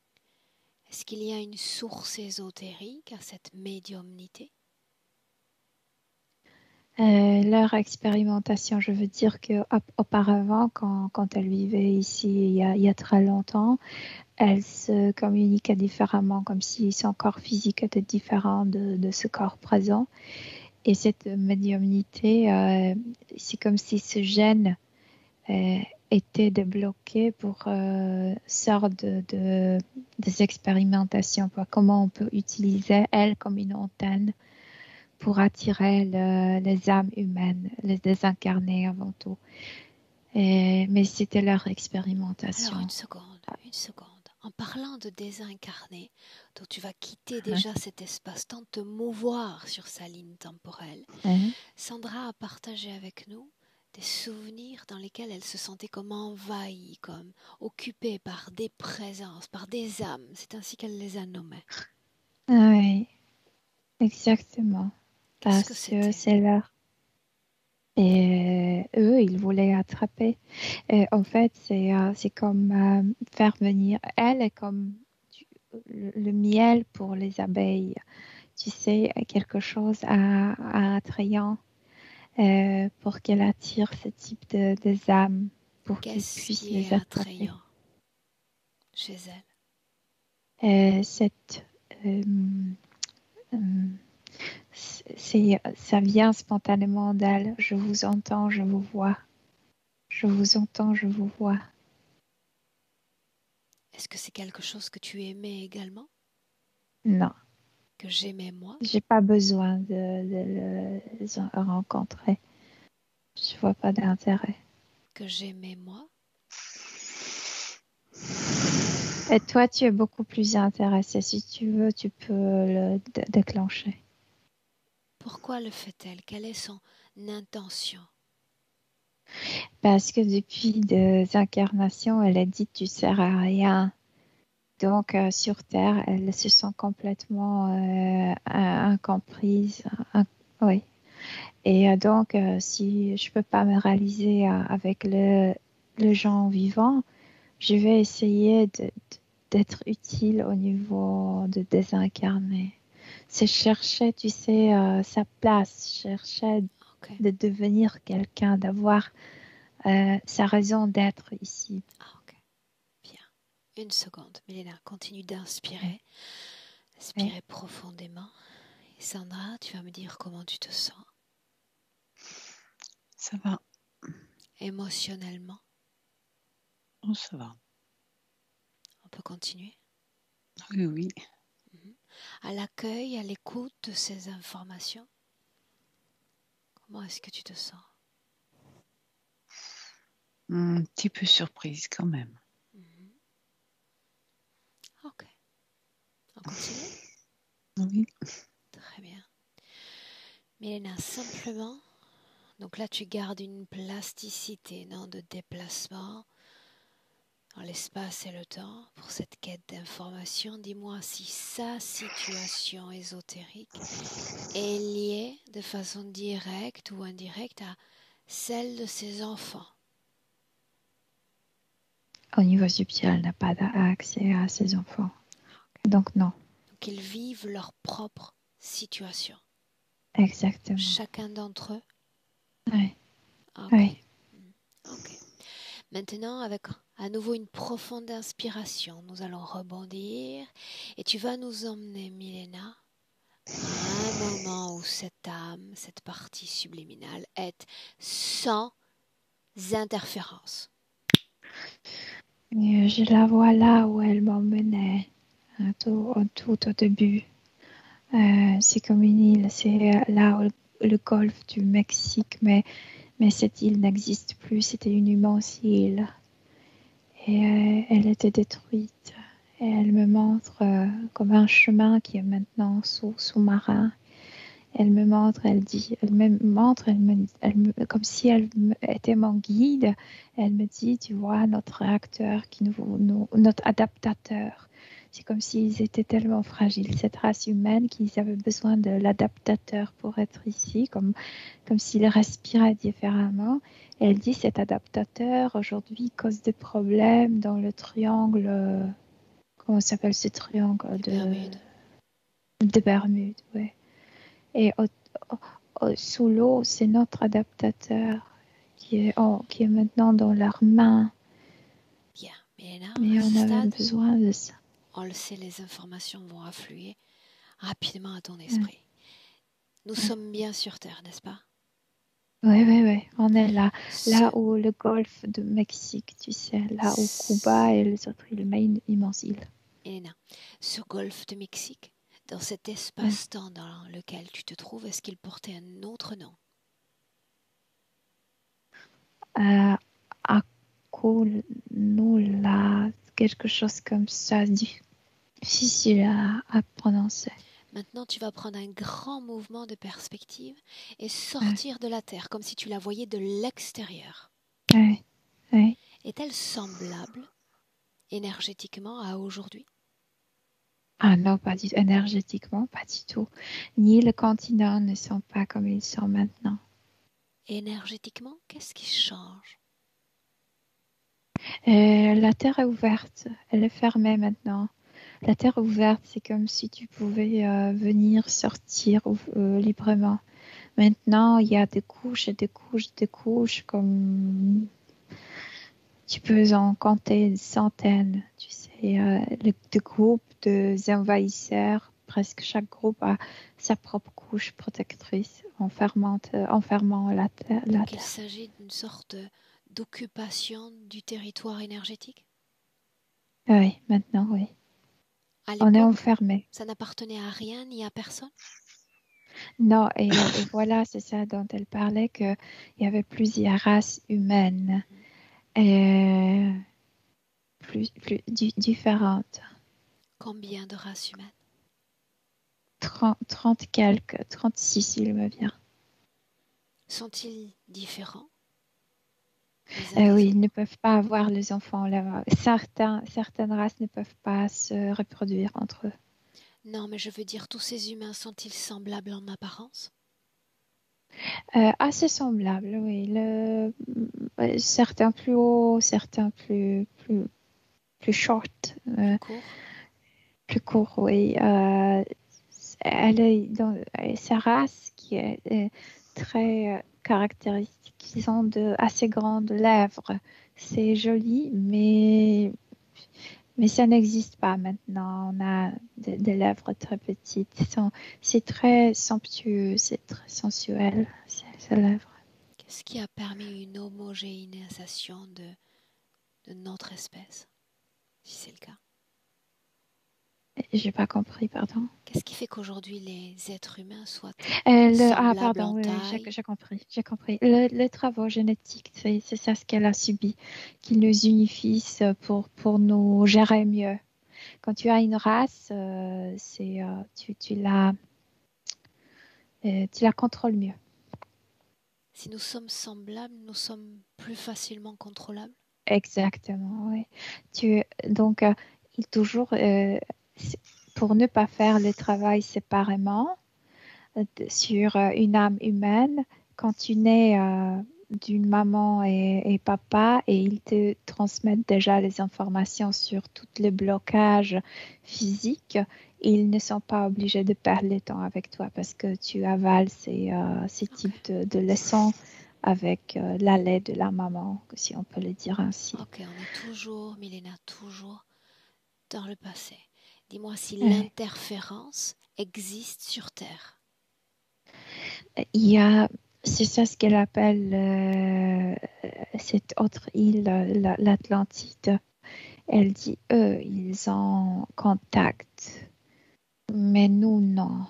Est-ce qu'il y a une source ésotérique à cette médiumnité? Leur expérimentation, je veux dire qu'auparavant, quand elles vivaient ici il y a très longtemps, elles se communiquaient différemment, comme si son corps physique était différent de ce corps présent. Et cette médiumnité, c'est comme si ce gène euh, était débloqué pour sorte des expérimentations. Comment on peut utiliser elle comme une antenne pour attirer les âmes humaines, les désincarnés avant tout. Mais c'était leur Alors expérimentation. une seconde. En parlant de désincarné, dont tu vas quitter déjà cet espace-temps, te mouvoir sur sa ligne temporelle, Hein? Sandra a partagé avec nous des souvenirs dans lesquels elle se sentait comme envahie, comme occupée par des présences, par des âmes. C'est ainsi qu'elle les a nommées. Oui, exactement. Qu'est-ce que Parce que c'était? c'est leur. Et eux, ils voulaient attraper. Et en fait, c'est comme faire venir. Elle est comme le miel pour les abeilles. Tu sais, quelque chose à attrayant pour qu'elle attire ce type de âmes, pour qu'ils Qu'est-ce puissent qui est les attraper. attrayant chez elle? Ça vient spontanément d'elle. Je vous entends, je vous vois. Je vous entends, je vous vois. Est-ce que c'est quelque chose que tu aimais également? Non, Que j'aimais moi? j'ai pas besoin de le rencontrer. Je vois pas d'intérêt. Que j'aimais moi? Et toi, tu es beaucoup plus intéressé. Si tu veux, tu peux le déclencher. Pourquoi le fait-elle? Quelle est son intention? Parce que depuis des incarnations, elle a dit tu sers à rien. Donc sur Terre, elle se sent complètement incomprise. Oui. Et donc, si je peux pas me réaliser avec le gens vivant, je vais essayer d'être utile au niveau de désincarner. C'est chercher, tu sais, sa place, chercher Ok. de devenir quelqu'un, d'avoir sa raison d'être ici. Ah, ok. Bien. Une seconde. Milena, continue d'inspirer. Ouais. Inspirez profondément. Et Sandra, tu vas me dire comment tu te sens Ça va. émotionnellement. Oh, ça va. On peut continuer. Oui, oui. À l'accueil, à l'écoute de ces informations. Comment est-ce que tu te sens? Un petit peu surprise quand même. Ok. On continue? Oui. Très bien. Milena, simplement, donc là tu gardes une plasticité, non, de déplacement dans l'espace et le temps pour cette quête d'information. Dis-moi si sa situation ésotérique est liée de façon directe ou indirecte à celle de ses enfants. Au niveau subtil, elle n'a pas accès à ses enfants. Donc non. Donc ils vivent leur propre situation. Exactement. Chacun d'entre eux. Oui. Ok. Oui. Ok. Maintenant, avec à nouveau une profonde inspiration, nous allons rebondir et tu vas nous emmener, Milena, à un moment où cette âme, cette partie subliminale est sans interférence. Et je la vois là où elle m'emmenait, tout au début. C'est comme une île, c'est là où le golfe du Mexique, mais cette île n'existe plus, c'était une immense île. Et elle était détruite. Et elle me montre comme un chemin qui est maintenant sous-marin. Elle me montre, elle me montre, comme si elle était mon guide. Elle me dit, tu vois, notre réacteur, notre adaptateur. C'est comme s'ils étaient tellement fragiles, cette race humaine, qu'ils avaient besoin de l'adaptateur pour être ici, comme s'ils respiraient différemment. Et elle dit, cet adaptateur, aujourd'hui, cause des problèmes dans le triangle, comment s'appelle ce triangle de Bermude, ouais. Et sous l'eau, c'est notre adaptateur qui est maintenant dans leurs mains. Bien, mais là, Mais à on ce avait stade, besoin de ça. on le sait, les informations vont affluer rapidement à ton esprit. Nous sommes bien sur Terre, n'est-ce pas? Oui. On est là Ce, où le golfe du Mexique, tu sais, là où Cuba et les autres îles, mais une immense île. Elena, ce golfe de Mexique, dans cet espace-temps dans lequel tu te trouves, est-ce qu'il portait un autre nom? Akunula, quelque chose comme ça, difficile à prononcer. Maintenant, tu vas prendre un grand mouvement de perspective et sortir de la Terre, comme si tu la voyais de l'extérieur. Oui. Est-elle semblable énergétiquement à aujourd'hui? Ah non, pas du tout. Énergétiquement, pas du tout. Ni le continent ne sont pas comme ils sont maintenant. Énergétiquement, qu'est-ce qui change? La Terre est ouverte, elle est fermée maintenant. La Terre ouverte, c'est comme si tu pouvais venir sortir librement. Maintenant, il y a des couches et des couches, des couches, comme tu peux en compter une centaine. Tu sais, des groupes d'envahisseurs, presque chaque groupe a sa propre couche protectrice enfermant la Terre. Donc il s'agit d'une sorte d'occupation du territoire énergétique? Oui, maintenant, oui. À On est l'époque, enfermé. ça n'appartenait à rien ni à personne? Non, et voilà, c'est ça dont elle parlait, qu'il y avait plusieurs races humaines, plus différentes. Combien de races humaines? 30 quelques, 36 il me vient. Sont-ils différents? Oui, ils ne peuvent pas avoir les enfants là-bas. Certaines races ne peuvent pas se reproduire entre eux. Non, mais je veux dire, tous ces humains sont-ils semblables en apparence? Assez semblables, oui. Certains plus hauts, certains plus short. Plus courts? Plus court, oui. Elle est dans sa race qui est très caractéristique. Ils ont de assez grandes lèvres. C'est joli, mais ça n'existe pas maintenant. On a des lèvres très petites. C'est très somptueux, c'est très sensuel, ces lèvres. Qu'est-ce qui a permis une homogénéisation de notre espèce, si c'est le cas? J'ai pas compris, pardon. Qu'est-ce qui fait qu'aujourd'hui les êtres humains soient semblables en taille? J'ai compris. Les travaux génétiques, c'est ça ce qu'elle a subi, qui nous unifient pour nous gérer mieux. Quand tu as une race, tu la contrôles mieux. Si nous sommes semblables, nous sommes plus facilement contrôlables? Exactement, oui. Donc, toujours, pour ne pas faire le travail séparément sur une âme humaine, quand tu nais d'une maman et papa et ils te transmettent déjà les informations sur tous les blocages physiques, ils ne sont pas obligés de perdre le temps avec toi parce que tu avales ces types de leçons avec la lait de la maman, si on peut le dire ainsi. Ok, on est toujours, Milena, toujours dans le passé. Dis-moi si Ouais. l'interférence existe sur Terre. Il y a, c'est ça ce qu'elle appelle cette autre île, l'Atlantide. Elle dit, eux, ils ont contact, mais nous, non.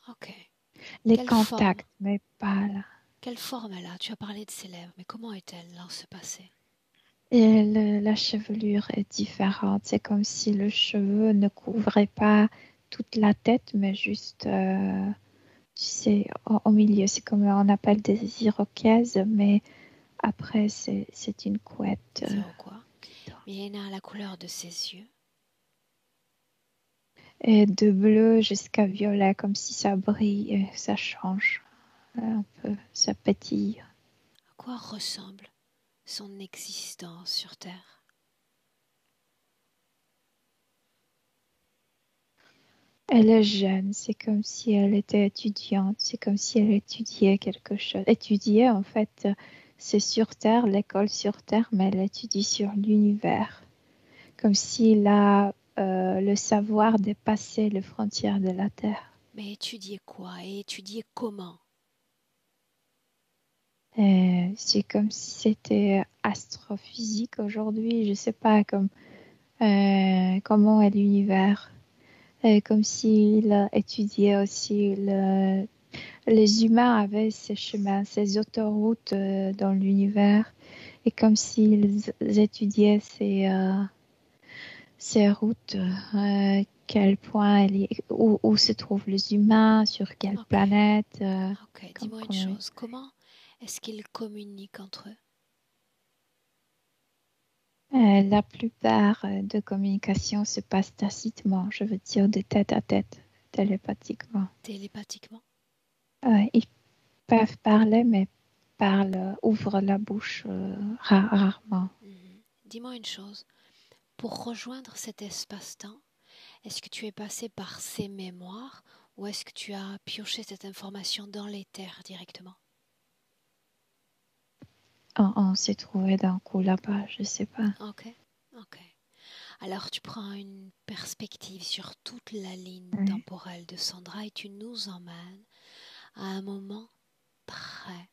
Ok. Les Quelle forme? contacts, mais pas là. Quelle forme elle a? Tu as parlé de ses lèvres, mais comment est-elle dans ce passé? Et la chevelure est différente. C'est comme si le cheveu ne couvrait pas toute la tête, mais juste, tu sais, au milieu. C'est comme on appelle des irokèses, mais après, c'est une couette. C'est quoi? Milena a la couleur de ses yeux. Et de bleu jusqu'à violet, comme si ça brille et ça change un peu, ça pétille. À quoi ressemble son existence sur Terre? Elle est jeune, c'est comme si elle était étudiante, c'est comme si elle étudiait quelque chose. Étudier, en fait, c'est sur Terre, l'école sur Terre, mais elle étudie sur l'univers. Comme si le savoir dépassait les frontières de la Terre. Mais étudier quoi? Et étudier comment? C'est comme si c'était astrophysique aujourd'hui, je ne sais pas comment est l'univers. Comme s'il étudiait aussi les humains avaient ces chemins, ces autoroutes dans l'univers, et comme s'ils étudiaient ces routes, quel point où se trouvent les humains, sur quelle planète. Ok, dis-moi une chose, comment est-ce qu'ils communiquent entre eux? La plupart de communications se passent tacitement, je veux dire de tête à tête, télépathiquement. Télépathiquement? peuvent parler, mais ouvrent la bouche rarement. Dis-moi une chose. Pour rejoindre cet espace-temps, est-ce que tu es passé par ces mémoires ou est-ce que tu as pioché cette information dans l'éther directement? On s'est trouvé d'un coup là-bas, je sais pas. Ok. Alors tu prends une perspective sur toute la ligne Oui. temporelle de Sandra et tu nous emmènes à un moment très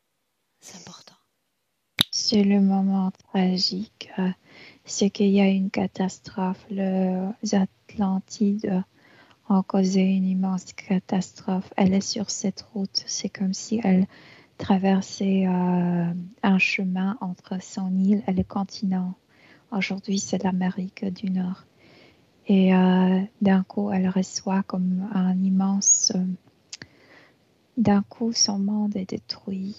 important. C'est le moment tragique. C'est qu'il y a une catastrophe. Les Atlantides ont causé une immense catastrophe. Elle est sur cette route. C'est comme si elle traversait un chemin entre son île et le continent. Aujourd'hui, c'est l'Amérique du Nord. Et d'un coup, elle reçoit comme un immense... d'un coup, son monde est détruit.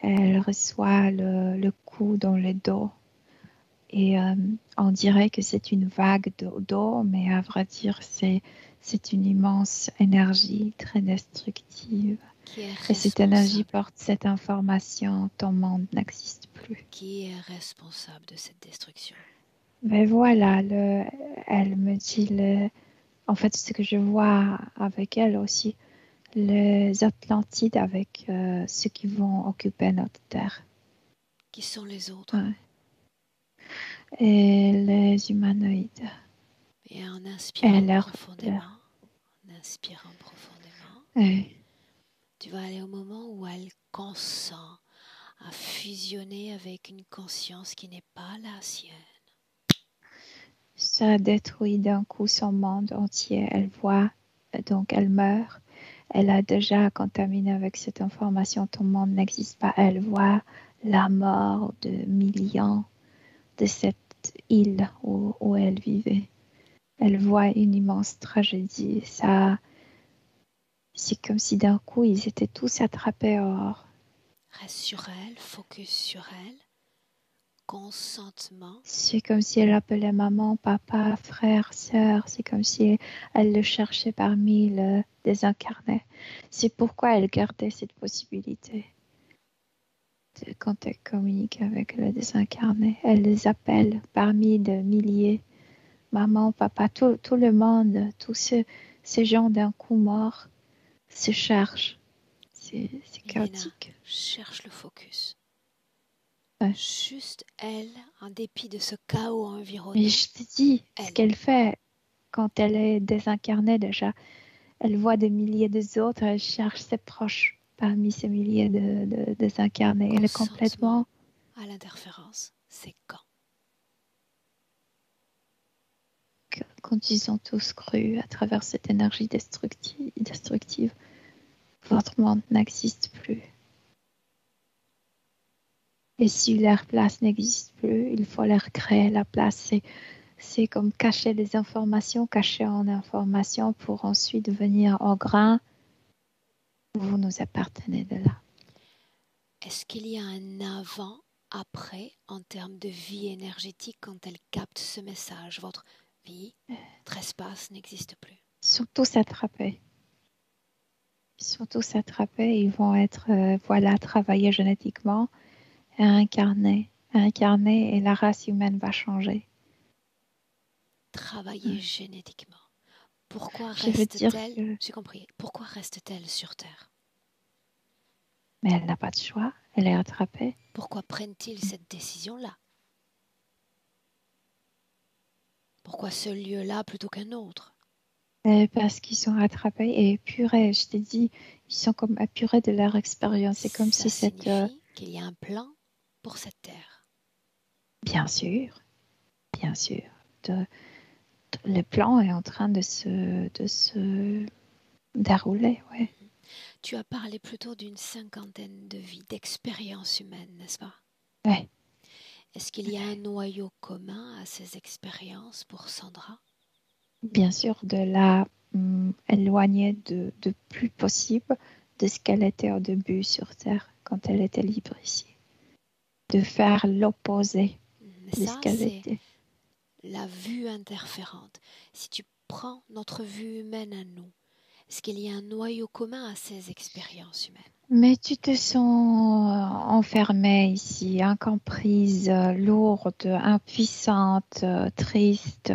Elle reçoit le coup dans le dos. Et on dirait que c'est une vague d'eau, mais à vrai dire, c'est une immense énergie très destructive. Et cette énergie porte cette information, ton monde n'existe plus. Qui est responsable de cette destruction? Mais voilà, elle me dit, en fait, ce que je vois avec elle aussi, les Atlantides avec ceux qui vont occuper notre terre. Qui sont les autres? Ouais. Et les humanoïdes. Et en inspirant profondément, ouais. Tu vas aller au moment où elle consent à fusionner avec une conscience qui n'est pas la sienne. Ça détruit d'un coup son monde entier. Elle voit, donc elle meurt. Elle a déjà contaminé avec cette information. Ton monde n'existe pas. Elle voit la mort de millions de cette île où elle vivait. Elle voit une immense tragédie. Ça, c'est comme si d'un coup ils étaient tous attrapés hors. Reste sur elle, focus sur elle. Consentement. C'est comme si elle appelait maman, papa, frère, sœur. C'est comme si elle le cherchait parmi le désincarné. C'est pourquoi elle gardait cette possibilité. Quand elle communique avec le désincarné, elle les appelle parmi de milliers. Maman, papa, tout le monde, tous ces gens d'un coup morts se cherchent. C'est chaotique. Cherche le focus. Ouais. Juste elle, en dépit de ce chaos environnant. Mais je te dis, ce qu'elle fait quand elle est désincarnée déjà, elle voit des milliers d'autres, elle cherche ses proches parmi ces milliers de désincarnés. Elle est complètement... à l'interférence, c'est quand ils ont tous cru à travers cette énergie destructive, votre monde n'existe plus. Et si leur place n'existe plus, il faut leur créer la place. C'est comme cacher les informations, cacher en information pour ensuite venir au grain. Vous nous appartenez de là. Est-ce qu'il y a un avant-après en termes de vie énergétique quand elle capte ce message? Votre vie, votre espace n'existe plus. Ils sont tous attrapés. Ils vont être, travaillés génétiquement et incarnés, et la race humaine va changer. Travailler génétiquement. Pourquoi reste-t-elle J'ai compris. Pourquoi reste-t-elle sur Terre? Mais elle n'a pas de choix. Elle est attrapée. Pourquoi prennent-ils cette décision-là? Pourquoi ce lieu-là plutôt qu'un autre? Parce qu'ils sont attrapés et épurés. Je t'ai dit, ils sont comme épurés de leur expérience. C'est comme si ça signifie qu'il y a un plan pour cette terre. Bien sûr. Le plan est en train de se dérouler, ouais. Tu as parlé plutôt d'une 50aine de vies, d'expériences humaines, n'est-ce pas? Ouais. Est-ce qu'il y a un noyau commun à ces expériences pour Sandra? Bien sûr, de la éloigner de plus possible de ce qu'elle était au début sur Terre, quand elle était libre ici. De faire l'opposé de ce qu'elle était. La vue interférente. Si tu prends notre vue humaine à nous, est-ce qu'il y a un noyau commun à ces expériences humaines? Mais tu te sens enfermée ici, incomprise, lourde, impuissante, triste.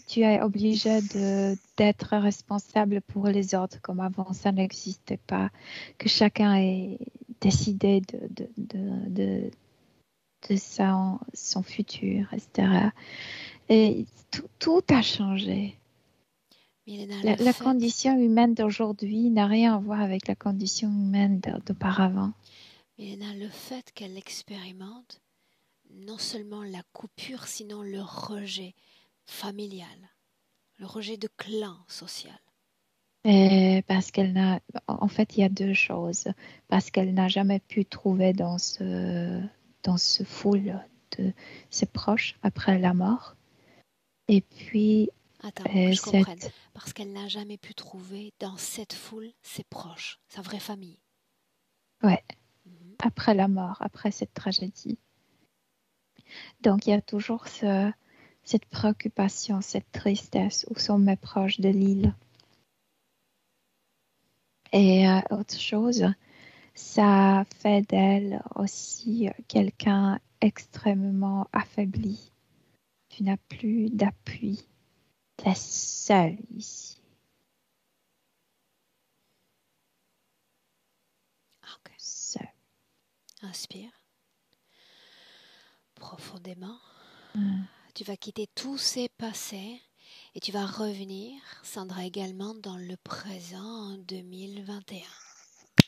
Tu es obligé d'être responsable pour les autres, comme avant ça n'existait pas, que chacun ait décidé de son futur, etc. Et tout a changé. Milena, La, le la fait, condition humaine d'aujourd'hui n'a rien à voir avec la condition humaine d'auparavant. Milena, le fait qu'elle expérimente non seulement la coupure, sinon le rejet familial, le rejet de clan social. Et parce en fait, il y a deux choses. Parce qu'elle n'a jamais pu trouver dans ce foule de ses proches après la mort. Et puis, Attends, que je comprenne. cette, Parce qu'elle n'a jamais pu trouver dans cette foule ses proches, sa vraie famille. ouais, Mhm. après la mort, après cette tragédie. Donc, il y a toujours cette préoccupation, cette tristesse. Où sont mes proches de l'île? Et autre chose, ça fait d'elle aussi quelqu'un extrêmement affaibli. Tu n'as plus d'appui. Tu es seule ici. Ok. Seule. Inspire profondément. Mm. Tu vas quitter tous ces passés et tu vas revenir, Sandra également, dans le présent en 2021. Oui,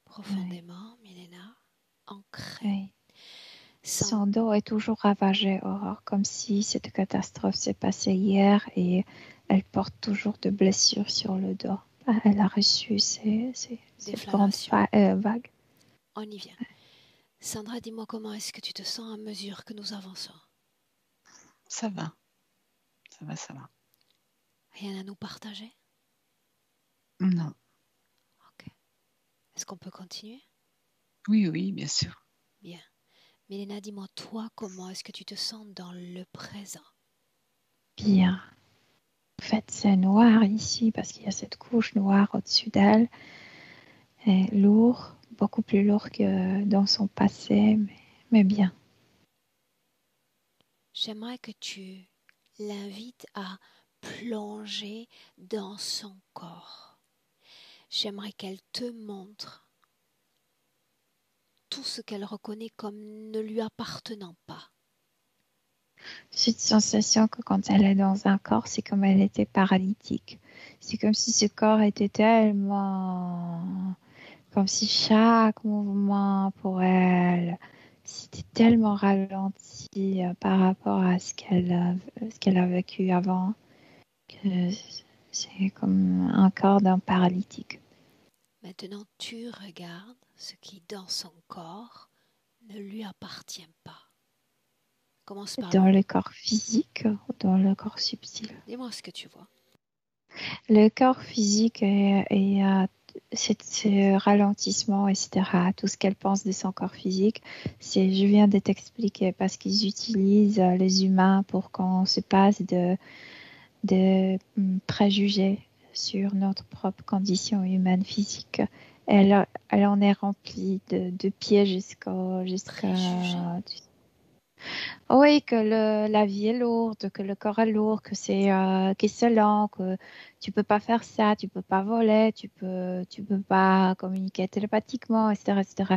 Profondément, Milena, ancrée. oui. Sans... Son dos est toujours ravagé, Aurore, comme si cette catastrophe s'est passée hier et elle porte toujours de blessures sur le dos. Elle a reçu cette grande Déflagration. vague. On y vient. Sandra, dis-moi comment est-ce que tu te sens à mesure que nous avançons? Ça va, ça va, ça va. Rien à nous partager? Non, Ok. Est-ce qu'on peut continuer? oui, oui, bien sûr. Bien. Milena, dis-moi toi comment est-ce que tu te sens dans le présent? Bien. En fait, c'est noir ici parce qu'il y a cette couche noire au-dessus d'elle. Et lourd, beaucoup plus lourd que dans son passé, mais bien. J'aimerais que tu l'invites à plonger dans son corps. J'aimerais qu'elle te montre tout ce qu'elle reconnaît comme ne lui appartenant pas. Cette sensation que quand elle est dans un corps, c'est comme elle était paralytique. C'est comme si ce corps était tellement... Comme si chaque mouvement pour elle, c'était tellement ralenti par rapport à ce qu'elle a vécu avant, que c'est comme un corps d'un paralytique. Maintenant, tu regardes ce qui, dans son corps, ne lui appartient pas. Commence par Dans le... le corps physique ou dans le corps subtil. Dis-moi ce que tu vois. Le corps physique et ce ralentissement, etc., tout ce qu'elle pense de son corps physique, je viens de t'expliquer parce qu'ils utilisent les humains pour qu'on se passe de préjugés sur notre propre condition humaine physique. Elle en est remplie de pieds jusqu'à Préjugé. oui, que la vie est lourde, que le corps est lourd, que c'est lent, que tu peux pas faire ça, tu peux pas voler, tu peux pas communiquer télépathiquement, etc., etc.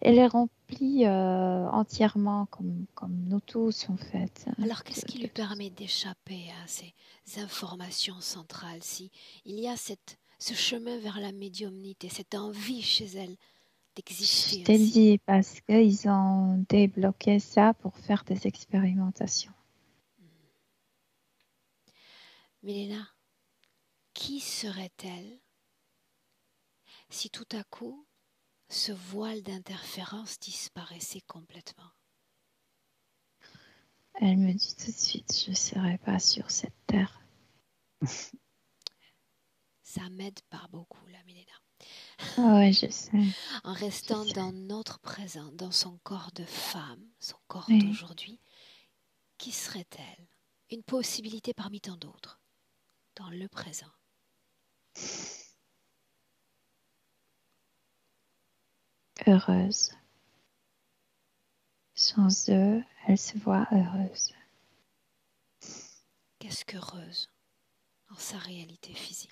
Elle est remplie entièrement, comme nous tous en fait. Alors, qu'est-ce qui de lui tout permet d'échapper à ces informations centrales si il y a ce chemin vers la médiumnité, cette envie chez elle Je d'exister t'ai ainsi? dit parce qu'ils ont débloqué ça pour faire des expérimentations. Milena, qui serait-elle si tout à coup ce voile d'interférence disparaissait complètement? Elle me dit tout de suite, je ne serai pas sur cette terre. Ça m'aide pas beaucoup, là, Milena. Oui, je sais, En je restant sais. dans notre présent, dans son corps de femme, son corps Oui. d'aujourd'hui, qui serait-elle? Une possibilité parmi tant d'autres, dans le présent. Heureuse. Sans eux, elle se voit heureuse. Qu'est-ce qu'heureuse dans sa réalité physique?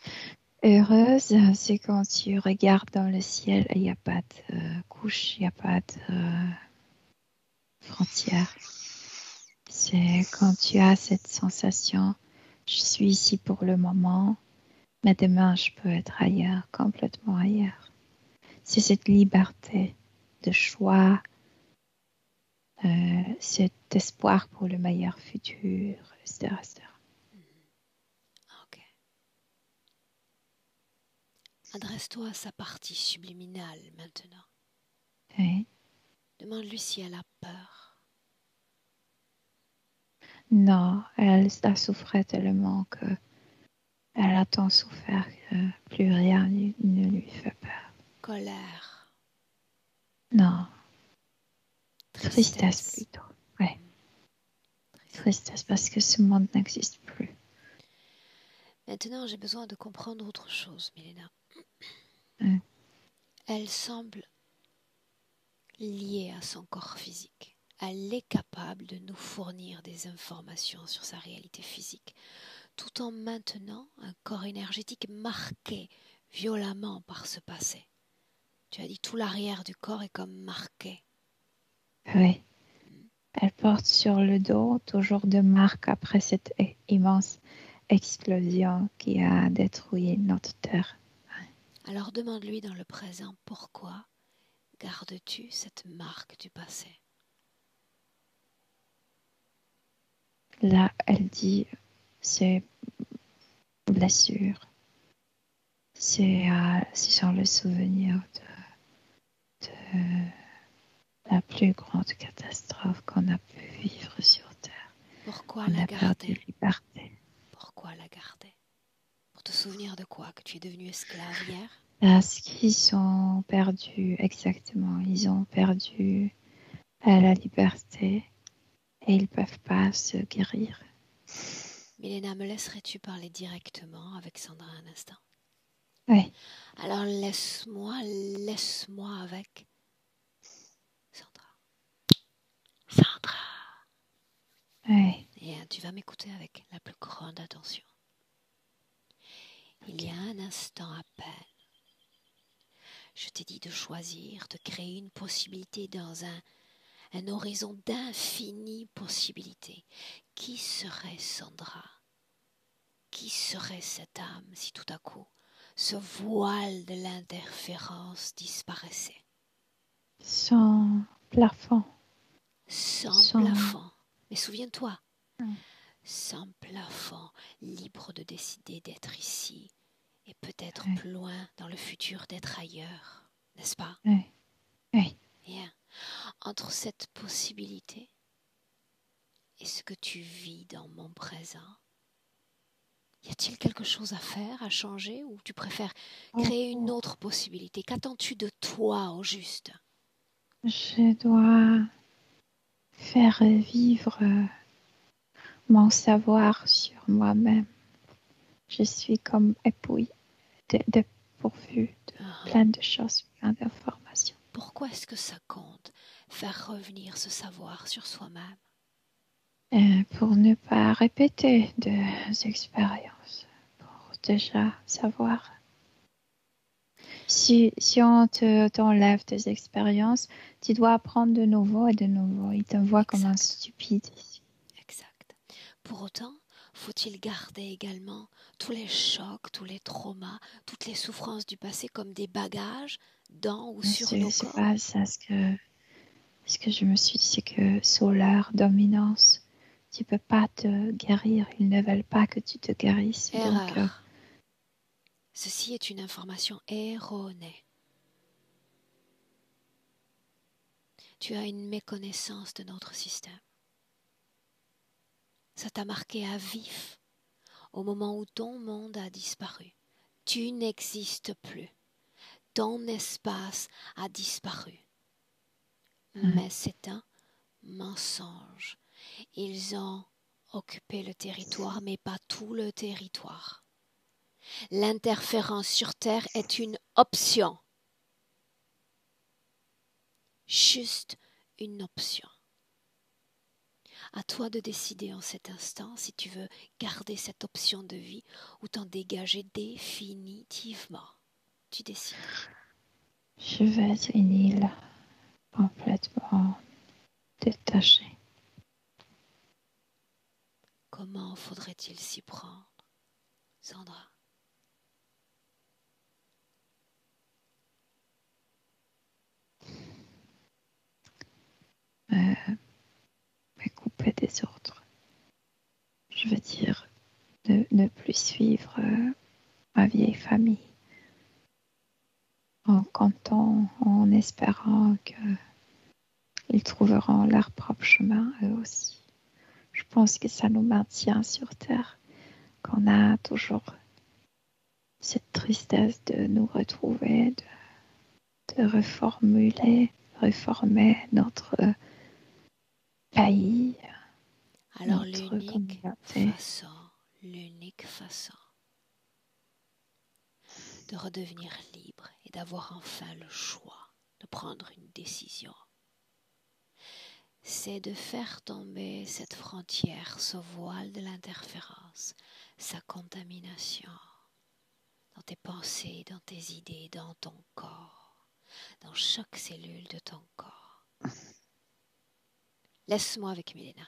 Heureuse, c'est quand tu regardes dans le ciel et il n'y a pas de couche, il n'y a pas de frontière. C'est quand tu as cette sensation, je suis ici pour le moment, mais demain je peux être ailleurs, complètement ailleurs. C'est cette liberté de choix, cet espoir pour le meilleur futur, etc. etc. Ok. Adresse-toi à sa partie subliminale maintenant. Oui. Demande-lui si elle a peur. Non, elle a souffert tellement qu'elle a tant souffert que plus rien ne lui fait peur. Colère. Non, tristesse Tristesse. plutôt. Ouais. Tristesse parce que ce monde n'existe plus. Maintenant, j'ai besoin de comprendre autre chose, Milena. Mm. Elle semble liée à son corps physique. Elle est capable de nous fournir des informations sur sa réalité physique, tout en maintenant un corps énergétique marqué violemment par ce passé. Tu as dit tout l'arrière du corps est comme marqué. Oui. Elle porte sur le dos toujours de marques après cette immense explosion qui a détruit notre terre. Alors demande-lui dans le présent pourquoi gardes-tu cette marque du passé? Là, elle dit, c'est blessure. Ce sont le souvenir de la plus grande catastrophe qu'on a pu vivre sur Terre. Pourquoi On la a perdu garder? liberté. Pourquoi la garder? Pour te souvenir de quoi? Que tu es devenu esclave hier? Parce qu'ils ont perdu, exactement, ils ont perdu la liberté et ils ne peuvent pas se guérir. Milena, me laisserais-tu parler directement avec Sandra un instant? Oui. Alors laisse-moi avec Sandra. Sandra. Oui. Et tu vas m'écouter avec la plus grande attention. Il y a un instant à peine, je t'ai dit de choisir, de créer une possibilité dans un horizon d'infinies possibilités. Qui serait Sandra? Qui serait cette âme si tout à coup ce voile de l'interférence disparaissait? Sans plafond. Sans plafond. Mais souviens-toi, sans plafond, libre de décider d'être ici et peut-être plus loin dans le futur d'être ailleurs, n'est-ce pas? Oui. Oui. Bien. Entre cette possibilité et ce que tu vis dans mon présent, y a-t-il quelque chose à faire, à changer, ou tu préfères créer une autre possibilité? Qu'attends-tu de toi au juste? Je dois faire vivre mon savoir sur moi-même. Je suis comme épouillée, dépourvue de plein de choses, plein d'informations. Pourquoi est-ce que ça compte, faire revenir ce savoir sur soi-même? Pour ne pas répéter des expériences, pour déjà savoir. Si on t'enlève tes expériences, tu dois apprendre de nouveau et de nouveau. Ils te voient comme un stupide ici. Exact. Pour autant, faut-il garder également tous les chocs, tous les traumas, toutes les souffrances du passé comme des bagages dans ou sur nos C'est corps? pas ça ce que je me suis dit, c'est que sous leur dominance, tu peux pas te guérir. Ils ne veulent pas que tu te guérisses. Erreur. Donc, Ceci est une information erronée. Tu as une méconnaissance de notre système. Ça t'a marqué à vif au moment où ton monde a disparu. Tu n'existes plus. Ton espace a disparu. Mais c'est un mensonge. Ils ont occupé le territoire, mais pas tout le territoire. L'interférence sur Terre est une option. Juste une option. À toi de décider en cet instant si tu veux garder cette option de vie ou t'en dégager définitivement. Tu décides. Je vais être une île complètement détachée. Comment faudrait-il s'y prendre, Sandra? Me couper des autres. Je veux dire, ne plus suivre ma vieille famille. En comptant, en espérant qu'ils trouveront leur propre chemin eux aussi. Je pense que ça nous maintient sur Terre, qu'on a toujours cette tristesse de nous retrouver, de reformer notre pays, Alors notre communauté. l'unique façon de redevenir libre et d'avoir enfin le choix de prendre une décision, c'est de faire tomber cette frontière, ce voile de l'interférence, sa contamination dans tes pensées, dans tes idées, dans ton corps, dans chaque cellule de ton corps. Laisse-moi avec Milena.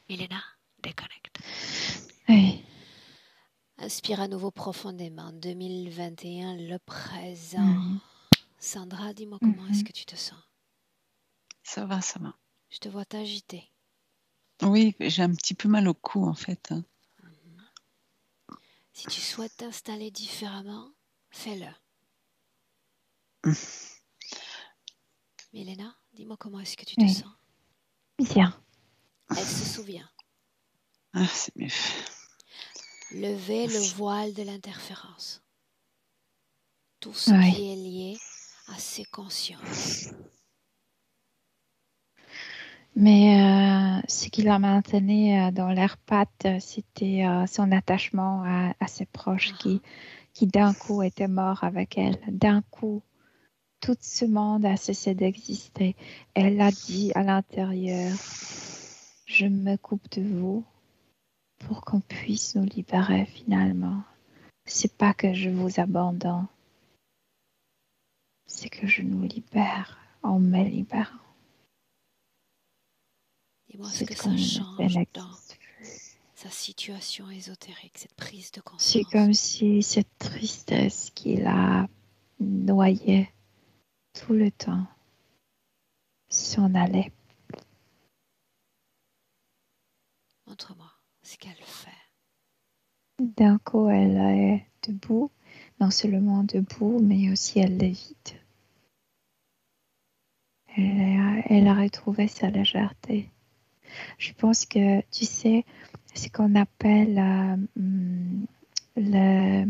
Milena, déconnecte. Oui. Inspire à nouveau profondément. 2021, le présent. Sandra, dis-moi comment est-ce que tu te sens? Ça va, ça va. Je te vois t'agiter. Oui, j'ai un petit peu mal au cou en fait. Si tu souhaites t'installer différemment, fais-le. Milena, dis-moi comment est-ce que tu te Oui. sens? Bien. Elle se souvient. Ah, c'est mieux. Levez le Merci. voile de l'interférence. Tout ce Oui. qui est lié à ces consciences. Mais ce qui la maintenait dans l'air patte, c'était son attachement à ses proches qui d'un coup étaient morts avec elle. D'un coup, tout ce monde a cessé d'exister. Elle a dit à l'intérieur, je me coupe de vous pour qu'on puisse nous libérer finalement. C'est pas que je vous abandonne, c'est que je nous libère en me libérant. Dis-moi ce Cette que ça communauté change n'existe dans plus. sa situation ésotérique, cette prise de conscience. C'est comme si cette tristesse qui la noyait tout le temps s'en allait. Montre-moi ce qu'elle fait. D'un coup, elle est debout, non seulement debout, mais aussi elle lévite. Elle a retrouvé sa légèreté. Je pense que, tu sais, ce qu'on appelle les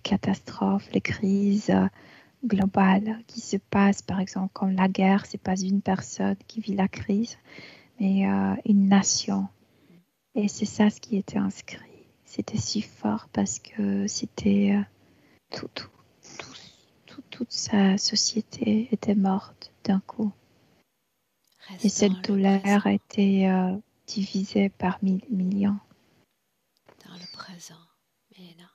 catastrophes, les crises globales qui se passent, par exemple, comme la guerre, c'est pas une personne qui vit la crise, mais une nation. Et c'est ça ce qui était inscrit. C'était si fort parce que c'était toute sa société était morte d'un coup. Reste Et cette douleur a été divisée par millions. Dans le présent, Milena.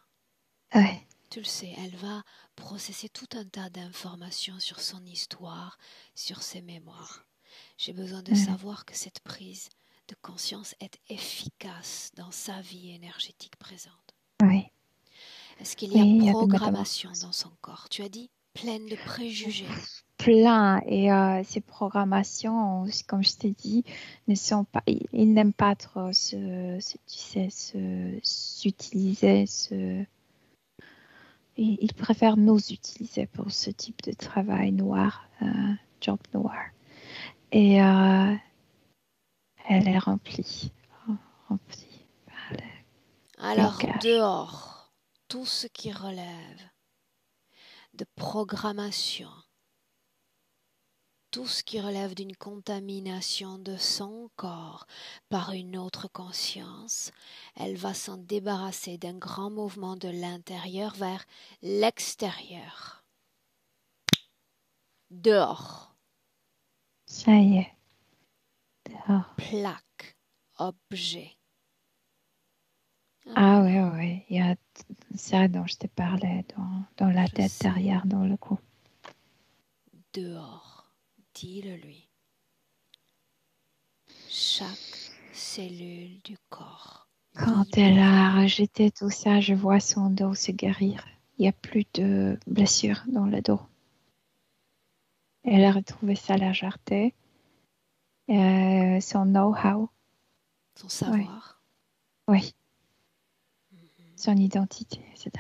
Ouais. Tu le sais, elle va processer tout un tas d'informations sur son histoire, sur ses mémoires. J'ai besoin de savoir que cette prise de conscience est efficace dans sa vie énergétique présente. Oui. Est-ce qu'il y a programmation dans son corps? Tu as dit pleine de préjugés. Plein. Et ces programmations, comme je t'ai dit, ne sont pas. Ils n'aiment pas trop s'utiliser. Ils préfèrent nous utiliser pour ce type de travail noir, job noir. Et elle est remplie par Alors, blocage. dehors, tout ce qui relève de programmation, tout tout ce qui relève d'une contamination de son corps par une autre conscience, elle va s'en débarrasser d'un grand mouvement de l'intérieur vers l'extérieur. Dehors. Ça y est. Dehors. Plaque, objet. Ah oui. Il y a ça dont je te parlais dans la tête derrière, dans le cou. Dehors, dis-le lui. Chaque cellule du corps. Quand elle a rejeté tout ça, je vois son dos se guérir. Il n'y a plus de blessures dans le dos. Elle a retrouvé sa légèreté, son know-how. Son savoir. Oui. Son identité, etc.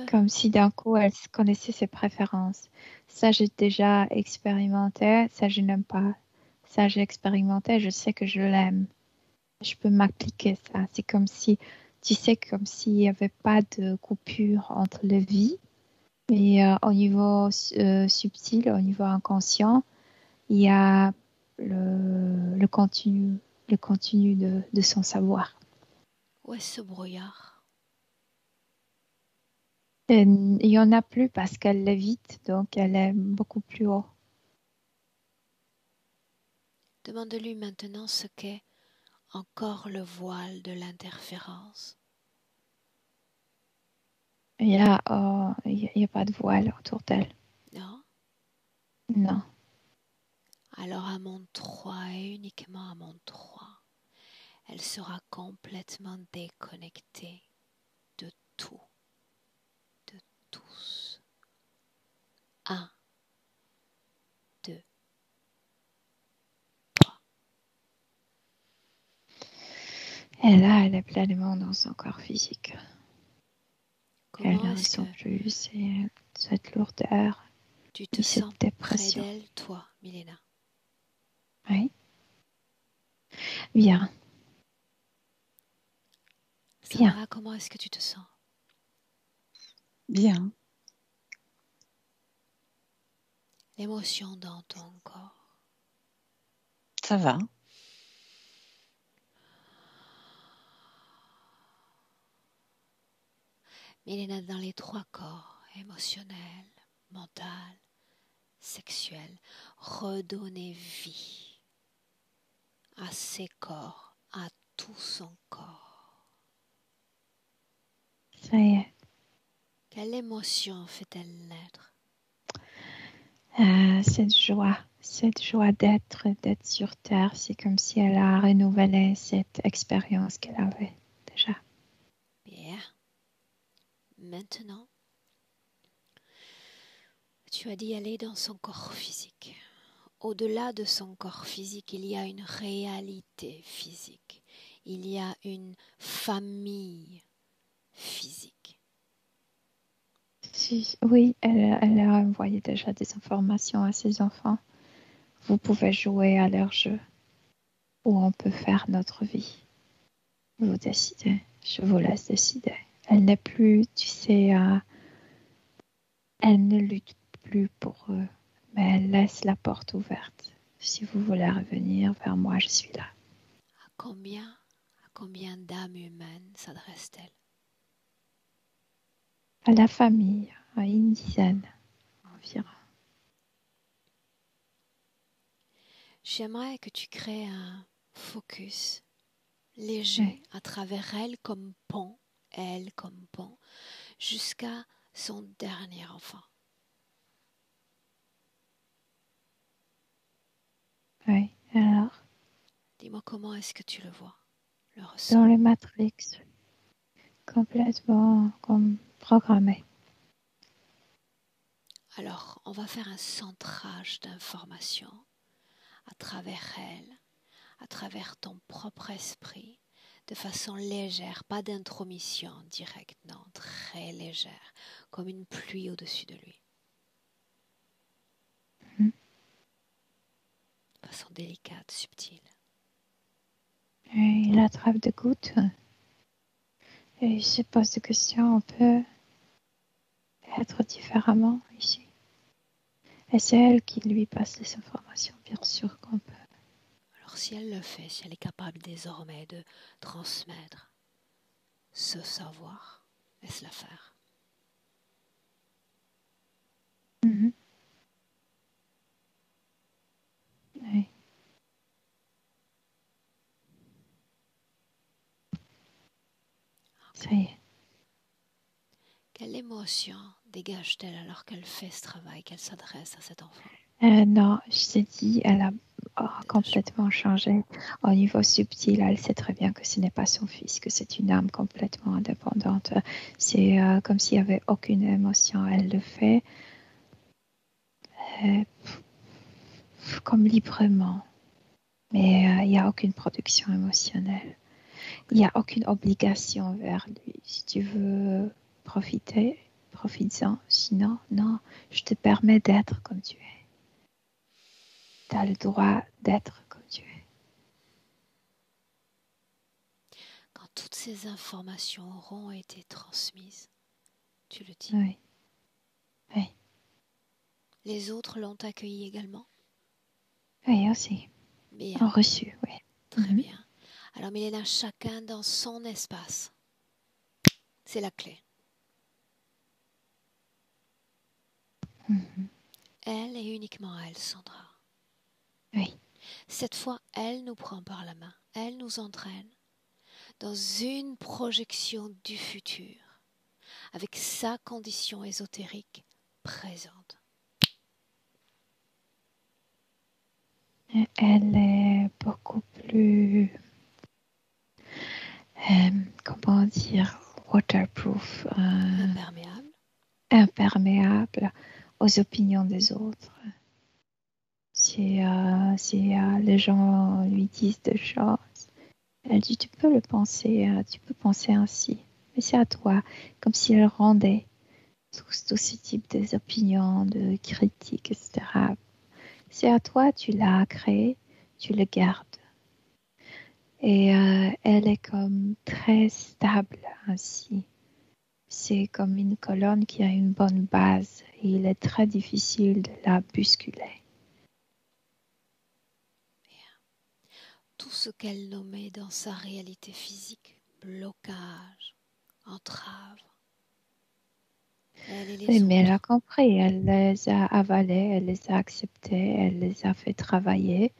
Comme si d'un coup, elle connaissait ses préférences. Ça, j'ai déjà expérimenté. Ça, je n'aime pas. Ça, j'ai expérimenté. Je sais que je l'aime. Je peux m'appliquer ça. C'est comme si, tu sais, comme s'il n'y avait pas de coupure entre les vies. Mais au niveau subtil, au niveau inconscient, il y a le continu de son savoir. Où est ce brouillard? Il n'y en a plus parce qu'elle l'évite, donc elle est beaucoup plus haut. Demande-lui maintenant ce qu'est encore le voile de l'interférence. Il n'y a pas de voile autour d'elle. Non? Non. Alors à mon 3 et uniquement à mon 3, elle sera complètement déconnectée de tout, de tous. 1, 2, 3. Et là, elle est pleinement dans son corps physique. Elle Comment ne est-ce ressent que plus cette lourdeur. tu te cette sens près dépression. d'elle, toi, Milena? Oui. Bien. Sandra, comment est-ce que tu te sens? Bien. L'émotion dans ton corps. Ça va. Milena, dans les 3 corps, émotionnel, mental, sexuel, redonner vie à ses corps, à tout son corps. Ça y est. Quelle émotion fait-elle naître? Cette joie d'être sur Terre, c'est comme si elle a renouvelé cette expérience qu'elle avait déjà. Bien. Maintenant, tu as dit aller dans son corps physique. Au-delà de son corps physique, il y a une réalité physique. Il y a une famille physique. Oui, elle a envoyé déjà des informations à ses enfants. Vous pouvez jouer à leur jeu ou on peut faire notre vie. Vous décidez. Je vous laisse décider. Elle n'est plus, tu sais, elle ne lutte plus pour eux, mais elle laisse la porte ouverte. Si vous voulez revenir vers moi, je suis là. À combien d'âmes humaines s'adresse-t-elle? À la famille, à une dizaine environ. J'aimerais que tu crées un focus léger à travers elle comme pont, jusqu'à son dernier enfant. Oui, alors, Dis-moi comment est-ce que tu le vois, le ressens. dans les Matrix, complètement comme programmé. Alors, on va faire un centrage d'informations à travers elle, à travers ton propre esprit, de façon légère, pas d'intromission directe, non, très légère, comme une pluie au-dessus de lui. De façon délicate, subtile. Et il attrape des gouttes et il se pose des questions. On peut être différemment ici. Et c'est elle qui lui passe les informations, bien sûr qu'on peut. Alors si elle le fait, si elle est capable désormais de transmettre ce savoir, laisse-la faire. Mhm. Oui. Ça y est. Quelle émotion dégage-t-elle alors qu'elle fait ce travail, qu'elle s'adresse à cet enfant? Non, je t'ai dit, elle a complètement changé. Au niveau subtil, elle sait très bien que ce n'est pas son fils, que c'est une âme complètement indépendante. C'est comme s'il n'y avait aucune émotion. Elle le fait euh, comme librement. Mais il n'y a aucune production émotionnelle. Il n'y a aucune obligation vers lui. Si tu veux profiter, profites-en. Sinon, non, je te permets d'être comme tu es. Tu as le droit d'être comme tu es. Quand toutes ces informations auront été transmises, tu le dis. Oui. Oui. Les autres l'ont accueilli également? Oui, aussi. Bien. En reçu, oui. Très bien. Alors Milena, chacun dans son espace. C'est la clé. Elle et uniquement elle, Sandra. Oui. Cette fois, elle nous prend par la main. Elle nous entraîne dans une projection du futur, avec sa condition ésotérique présente. Elle est beaucoup plus, comment dire, waterproof, Imperméable. imperméable aux opinions des autres. Si les gens lui disent des choses, elle dit tu peux le penser, tu peux penser ainsi, mais c'est à toi, comme si elle rendait tous ces types des opinions, de critiques, etc. C'est à toi, tu l'as créé, tu le gardes. Et elle est comme très stable ainsi. C'est comme une colonne qui a une bonne base et il est très difficile de la bousculer. Tout ce qu'elle nommait dans sa réalité physique, blocage, entrave. Elle et les Oui, mais elle a autres. compris, elle les a avalés, elle les a acceptés, elle les a fait travailler.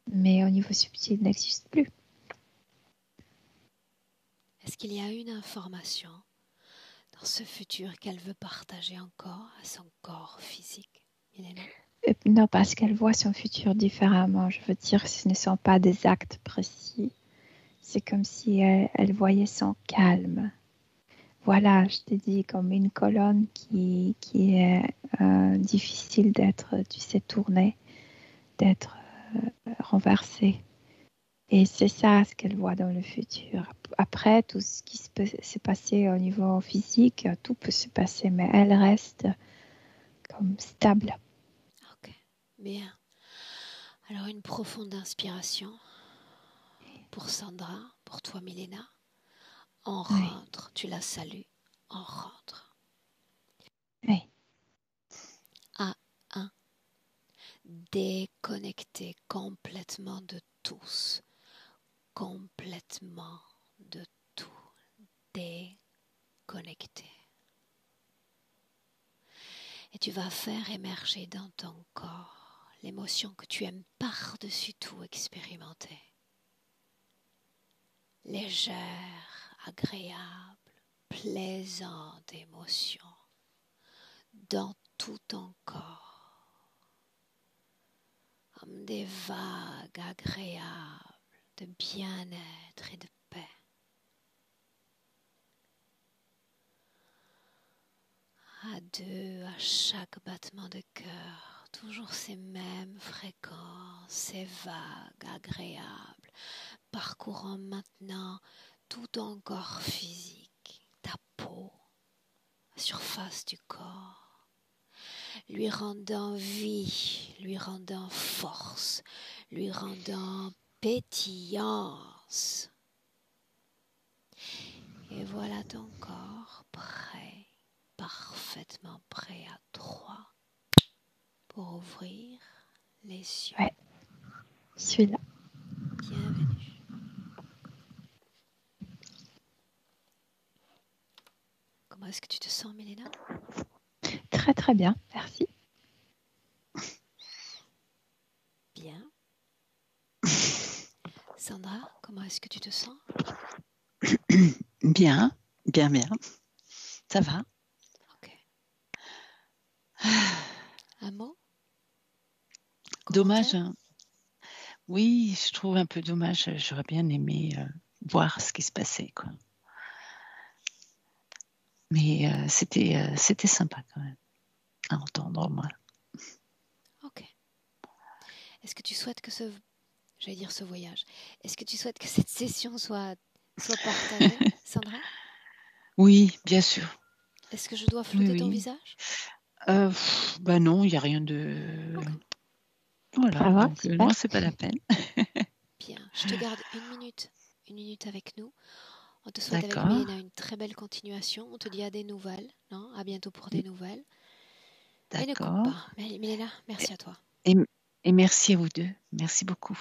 Mais au niveau subtil, n'existe plus. Est-ce qu'il y a une information dans ce futur qu'elle veut partager encore à son corps physique, Milena? Non, parce qu'elle voit son futur différemment. Je veux dire, ce ne sont pas des actes précis. C'est comme si elle voyait son calme. Voilà, je t'ai dit, comme une colonne qui est difficile d'être, tu sais, tournée, d'être renversée. Et c'est ça ce qu'elle voit dans le futur. Après, tout ce qui s'est passé au niveau physique, tout peut se passer, mais elle reste comme stable. Ok, bien. Alors une profonde inspiration pour Sandra, pour toi Milena. On Oui, rentre, tu la salues, on rentre. oui, À un, déconnecté complètement de tous, complètement de tout, déconnecté. Et tu vas faire émerger dans ton corps l'émotion que tu aimes par-dessus tout expérimenter. Légère, agréable, plaisante émotion dans tout ton corps, comme des vagues agréables de bien-être et de paix. À deux, à chaque battement de cœur, toujours ces mêmes fréquences, ces vagues agréables, parcourant maintenant tout ton corps physique, ta peau, la surface du corps, lui rendant vie, lui rendant force, lui rendant pétillance. Et voilà ton corps prêt, parfaitement prêt à 3, pour ouvrir les yeux. Ouais. Je suis là. Bienvenue. Comment est-ce que tu te sens, Milena? Très très bien, merci. Bien. Sandra, comment est-ce que tu te sens? Bien, bien, bien. Ça va. Ok. Un mot? Dommage. Commentaire? Hein. Oui, je trouve un peu dommage. J'aurais bien aimé voir ce qui se passait, quoi. Mais c'était sympa quand même à entendre, moi. Ok. Est-ce que tu souhaites que ce voyage, est-ce que tu souhaites que cette session soit partagée, Sandra? Oui, bien sûr. Est-ce que je dois Oui, flouter ton oui. visage? Bah non, il n'y a rien de... Ok. Voilà, Ça va, donc super. non, c'est pas la peine. Bien. Je te garde une minute avec nous. On te souhaite avec D'accord, Milena une très belle continuation. On te dit à des nouvelles, non? À bientôt pour des nouvelles. Et ne coupe d'accord. pas. Milena, merci à toi. Et, et merci à vous deux. Merci beaucoup.